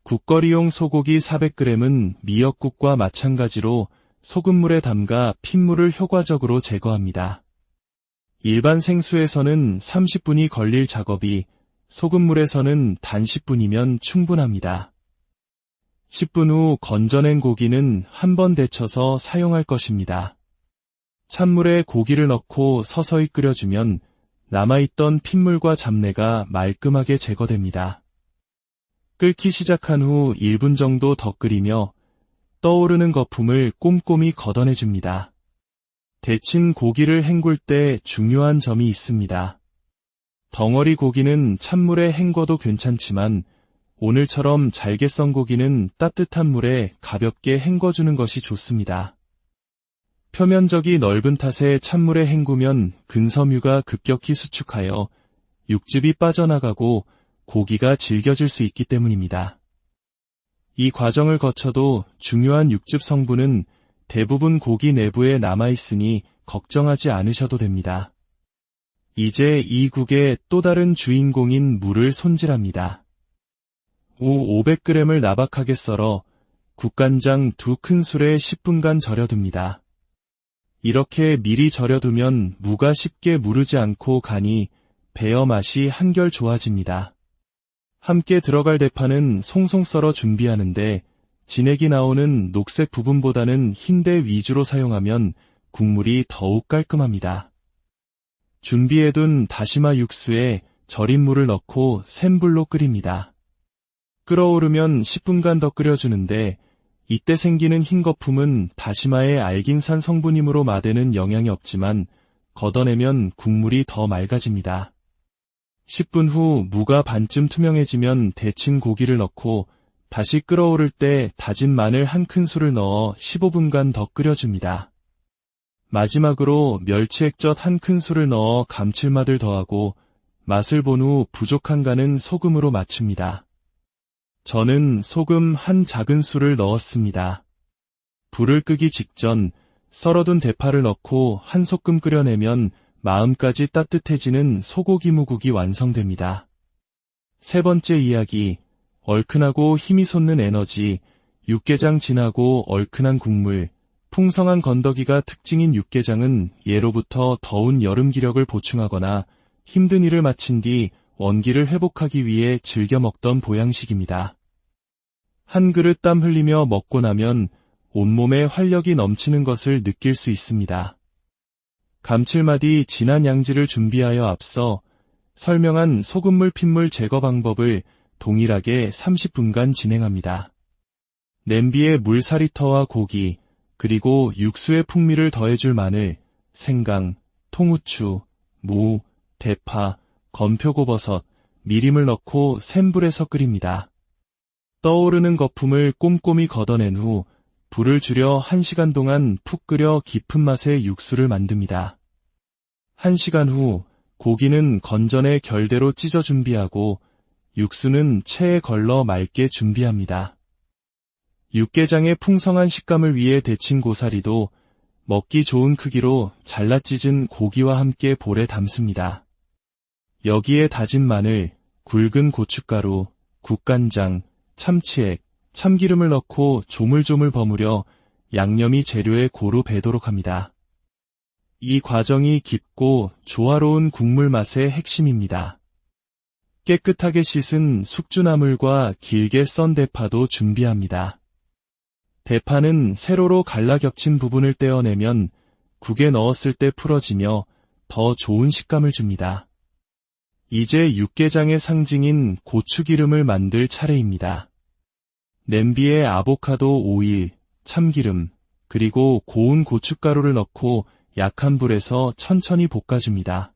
국거리용 소고기 400g은 미역국과 마찬가지로 소금물에 담가 핏물을 효과적으로 제거합니다. 일반 생수에서는 30분이 걸릴 작업이 소금물에서는 단 10분이면 충분합니다. 10분 후 건져낸 고기는 한 번 데쳐서 사용할 것입니다. 찬물에 고기를 넣고 서서히 끓여주면 남아있던 핏물과 잡내가 말끔하게 제거됩니다. 끓기 시작한 후 1분 정도 더 끓이며 떠오르는 거품을 꼼꼼히 걷어내줍니다. 데친 고기를 헹굴 때 중요한 점이 있습니다. 덩어리 고기는 찬물에 헹궈도 괜찮지만 오늘처럼 잘게 썬 고기는 따뜻한 물에 가볍게 헹궈주는 것이 좋습니다. 표면적이 넓은 탓에 찬물에 헹구면 근섬유가 급격히 수축하여 육즙이 빠져나가고 고기가 질겨질 수 있기 때문입니다. 이 과정을 거쳐도 중요한 육즙 성분은 대부분 고기 내부에 남아있으니 걱정하지 않으셔도 됩니다. 이제 이 국의 또 다른 주인공인 무를 손질합니다. 무 500g을 나박하게 썰어 국간장 2큰술에 10분간 절여둡니다. 이렇게 미리 절여두면 무가 쉽게 무르지 않고 가니 배어 맛이 한결 좋아집니다. 함께 들어갈 대파는 송송 썰어 준비하는데 진액이 나오는 녹색 부분보다는 흰대 위주로 사용하면 국물이 더욱 깔끔합니다. 준비해둔 다시마 육수에 절인 무를 넣고 센 불로 끓입니다. 끓어오르면 10분간 더 끓여주는데 이때 생기는 흰 거품은 다시마의 알긴산 성분이므로 마대는 영향이 없지만 걷어내면 국물이 더 맑아집니다. 10분 후 무가 반쯤 투명해지면 데친 고기를 넣고 다시 끓어오를 때 다진 마늘 1큰술을 넣어 15분간 더 끓여줍니다. 마지막으로 멸치액젓 1큰술을 넣어 감칠맛을 더하고 맛을 본 후 부족한 간은 소금으로 맞춥니다. 저는 소금 한 작은술을 넣었습니다. 불을 끄기 직전 썰어둔 대파를 넣고 한 소끔 끓여내면 마음까지 따뜻해지는 소고기 무국이 완성됩니다. 세 번째 이야기, 얼큰하고 힘이 솟는 에너지, 육개장 진하고 얼큰한 국물, 풍성한 건더기가 특징인 육개장은 예로부터 더운 여름 기력을 보충하거나 힘든 일을 마친 뒤 원기를 회복하기 위해 즐겨 먹던 보양식입니다. 한 그릇 땀 흘리며 먹고 나면 온몸에 활력이 넘치는 것을 느낄 수 있습니다. 감칠맛이 진한 양지를 준비하여 앞서 설명한 소금물 핏물 제거 방법을 동일하게 30분간 진행합니다. 냄비에 물 4리터와 고기, 그리고 육수의 풍미를 더해줄 마늘, 생강, 통후추, 무, 대파, 건표고버섯, 미림을 넣고 센 불에서 끓입니다. 떠오르는 거품을 꼼꼼히 걷어낸 후 불을 줄여 1시간 동안 푹 끓여 깊은 맛의 육수를 만듭니다. 1시간 후 고기는 건져내 결대로 찢어 준비하고 육수는 체에 걸러 맑게 준비합니다. 육개장의 풍성한 식감을 위해 데친 고사리도 먹기 좋은 크기로 잘라 찢은 고기와 함께 볼에 담습니다. 여기에 다진 마늘, 굵은 고춧가루, 국간장, 참치액, 참기름을 넣고 조물조물 버무려 양념이 재료에 고루 배도록 합니다. 이 과정이 깊고 조화로운 국물 맛의 핵심입니다. 깨끗하게 씻은 숙주나물과 길게 썬 대파도 준비합니다. 대파는 세로로 갈라 겹친 부분을 떼어내면 국에 넣었을 때 풀어지며 더 좋은 식감을 줍니다. 이제 육개장의 상징인 고추기름을 만들 차례입니다. 냄비에 아보카도 오일, 참기름, 그리고 고운 고춧가루를 넣고 약한 불에서 천천히 볶아줍니다.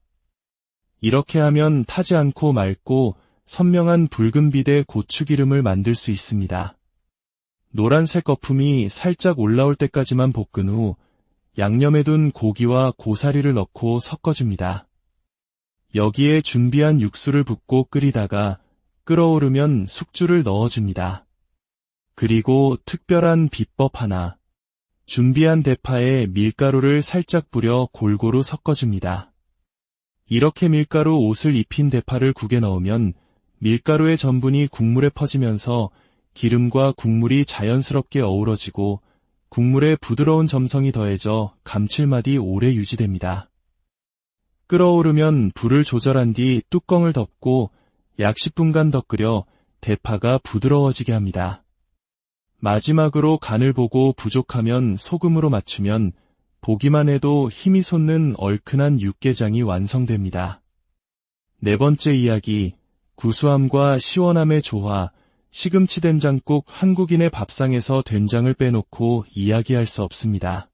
이렇게 하면 타지 않고 맑고 선명한 붉은 빛의 고추기름을 만들 수 있습니다. 노란색 거품이 살짝 올라올 때까지만 볶은 후 양념해 둔 고기와 고사리를 넣고 섞어줍니다. 여기에 준비한 육수를 붓고 끓이다가 끓어오르면 숙주를 넣어줍니다. 그리고 특별한 비법 하나. 준비한 대파에 밀가루를 살짝 뿌려 골고루 섞어줍니다. 이렇게 밀가루 옷을 입힌 대파를 국에 넣으면 밀가루의 전분이 국물에 퍼지면서 기름과 국물이 자연스럽게 어우러지고 국물에 부드러운 점성이 더해져 감칠맛이 오래 유지됩니다. 끓어오르면 불을 조절한 뒤 뚜껑을 덮고 약 10분간 더 끓여 대파가 부드러워지게 합니다. 마지막으로 간을 보고 부족하면 소금으로 맞추면 보기만 해도 힘이 솟는 얼큰한 육개장이 완성됩니다. 네 번째 이야기, 구수함과 시원함의 조화, 시금치 된장국. 한국인의 밥상에서 된장을 빼놓고 이야기할 수 없습니다.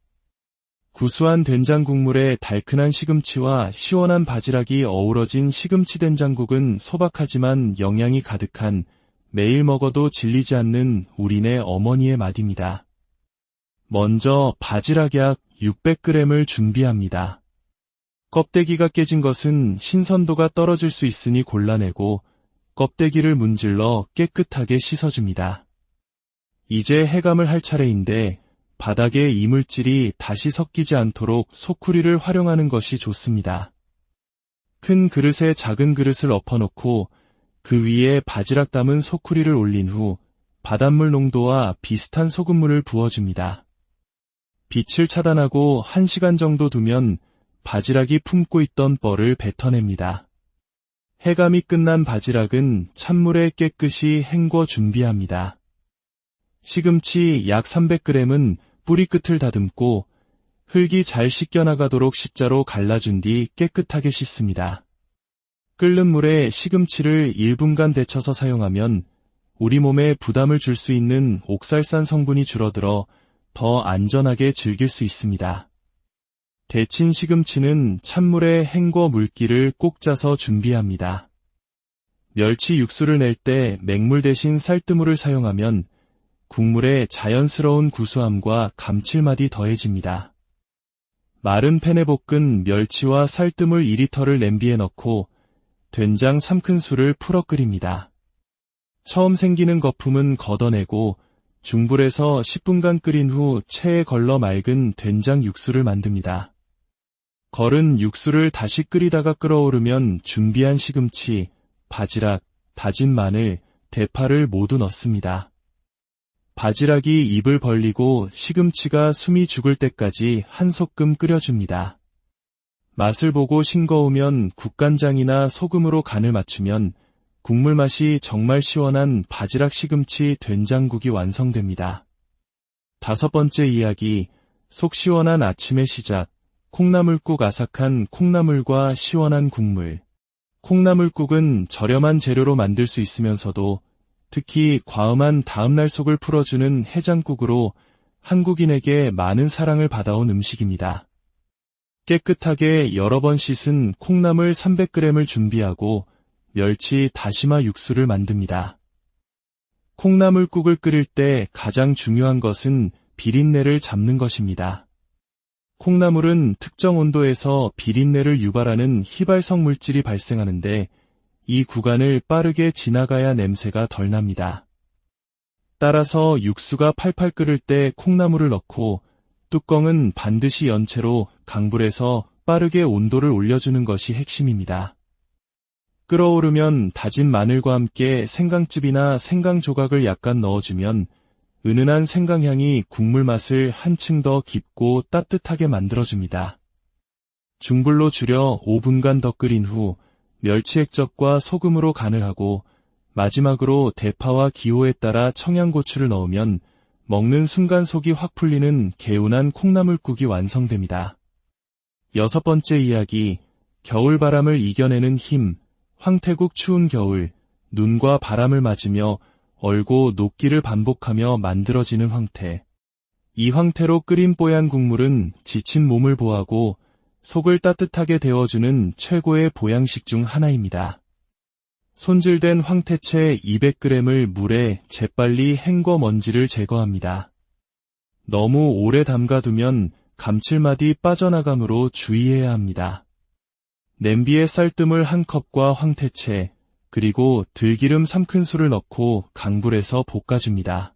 구수한 된장 국물에 달큰한 시금치와 시원한 바지락이 어우러진 시금치 된장국은 소박하지만 영양이 가득한, 매일 먹어도 질리지 않는 우리네 어머니의 맛입니다. 먼저 바지락 약 600g을 준비합니다. 껍데기가 깨진 것은 신선도가 떨어질 수 있으니 골라내고 껍데기를 문질러 깨끗하게 씻어줍니다. 이제 해감을 할 차례인데 바닥에 이물질이 다시 섞이지 않도록 소쿠리를 활용하는 것이 좋습니다. 큰 그릇에 작은 그릇을 엎어놓고 그 위에 바지락 담은 소쿠리를 올린 후 바닷물 농도와 비슷한 소금물을 부어줍니다. 빛을 차단하고 1시간 정도 두면 바지락이 품고 있던 뻘을 뱉어냅니다. 해감이 끝난 바지락은 찬물에 깨끗이 헹궈 준비합니다. 시금치 약 300g은 뿌리 끝을 다듬고 흙이 잘 씻겨나가도록 십자로 갈라준 뒤 깨끗하게 씻습니다. 끓는 물에 시금치를 1분간 데쳐서 사용하면 우리 몸에 부담을 줄 수 있는 옥살산 성분이 줄어들어 더 안전하게 즐길 수 있습니다. 데친 시금치는 찬물에 헹궈 물기를 꼭 짜서 준비합니다. 멸치 육수를 낼 때 맹물 대신 쌀뜨물을 사용하면 국물에 자연스러운 구수함과 감칠맛이 더해집니다. 마른 팬에 볶은 멸치와 쌀뜨물 2리터를 냄비에 넣고 된장 3큰술을 풀어 끓입니다. 처음 생기는 거품은 걷어내고 중불에서 10분간 끓인 후 체에 걸러 맑은 된장 육수를 만듭니다. 걸은 육수를 다시 끓이다가 끓어오르면 준비한 시금치, 바지락, 다진 마늘, 대파를 모두 넣습니다. 바지락이 입을 벌리고 시금치가 숨이 죽을 때까지 한 소끔 끓여줍니다. 맛을 보고 싱거우면 국간장이나 소금으로 간을 맞추면 국물 맛이 정말 시원한 바지락 시금치 된장국이 완성됩니다. 다섯 번째 이야기, 속 시원한 아침의 시작, 콩나물국. 아삭한 콩나물과 시원한 국물. 콩나물국은 저렴한 재료로 만들 수 있으면서도 특히 과음한 다음날 속을 풀어주는 해장국으로 한국인에게 많은 사랑을 받아온 음식입니다. 깨끗하게 여러 번 씻은 콩나물 300g을 준비하고 멸치 다시마 육수를 만듭니다. 콩나물국을 끓일 때 가장 중요한 것은 비린내를 잡는 것입니다. 콩나물은 특정 온도에서 비린내를 유발하는 휘발성 물질이 발생하는데 이 구간을 빠르게 지나가야 냄새가 덜 납니다. 따라서 육수가 팔팔 끓을 때 콩나물을 넣고 뚜껑은 반드시 연채로 강불에서 빠르게 온도를 올려주는 것이 핵심입니다. 끓어오르면 다진 마늘과 함께 생강즙이나 생강 조각을 약간 넣어주면 은은한 생강향이 국물 맛을 한층 더 깊고 따뜻하게 만들어줍니다. 중불로 줄여 5분간 더 끓인 후 멸치 액젓과 소금으로 간을 하고 마지막으로 대파와 기호에 따라 청양고추를 넣으면 먹는 순간 속이 확 풀리는 개운한 콩나물국이 완성됩니다. 여섯 번째 이야기, 겨울바람을 이겨내는 힘. 황태국. 추운 겨울, 눈과 바람을 맞으며 얼고 녹기를 반복하며 만들어지는 황태. 이 황태로 끓인 뽀얀 국물은 지친 몸을 보하고 속을 따뜻하게 데워주는 최고의 보양식 중 하나입니다. 손질된 황태채 200g을 물에 재빨리 헹궈 먼지를 제거합니다. 너무 오래 담가두면 감칠맛이 빠져나가므로 주의해야 합니다. 냄비에 쌀뜨물 1컵과 황태채, 그리고 들기름 3큰술을 넣고 강불에서 볶아줍니다.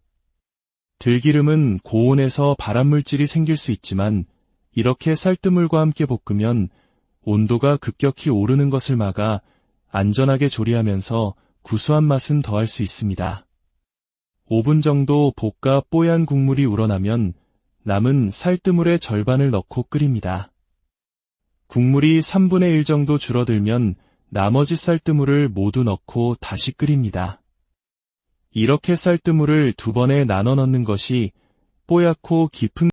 들기름은 고온에서 발암물질이 생길 수 있지만 이렇게 쌀뜨물과 함께 볶으면 온도가 급격히 오르는 것을 막아 안전하게 조리하면서 구수한 맛은 더할 수 있습니다. 5분 정도 볶아 뽀얀 국물이 우러나면 남은 쌀뜨물의 절반을 넣고 끓입니다. 국물이 3분의 1 정도 줄어들면 나머지 쌀뜨물을 모두 넣고 다시 끓입니다. 이렇게 쌀뜨물을 2번에 나눠 넣는 것이 뽀얗고 깊은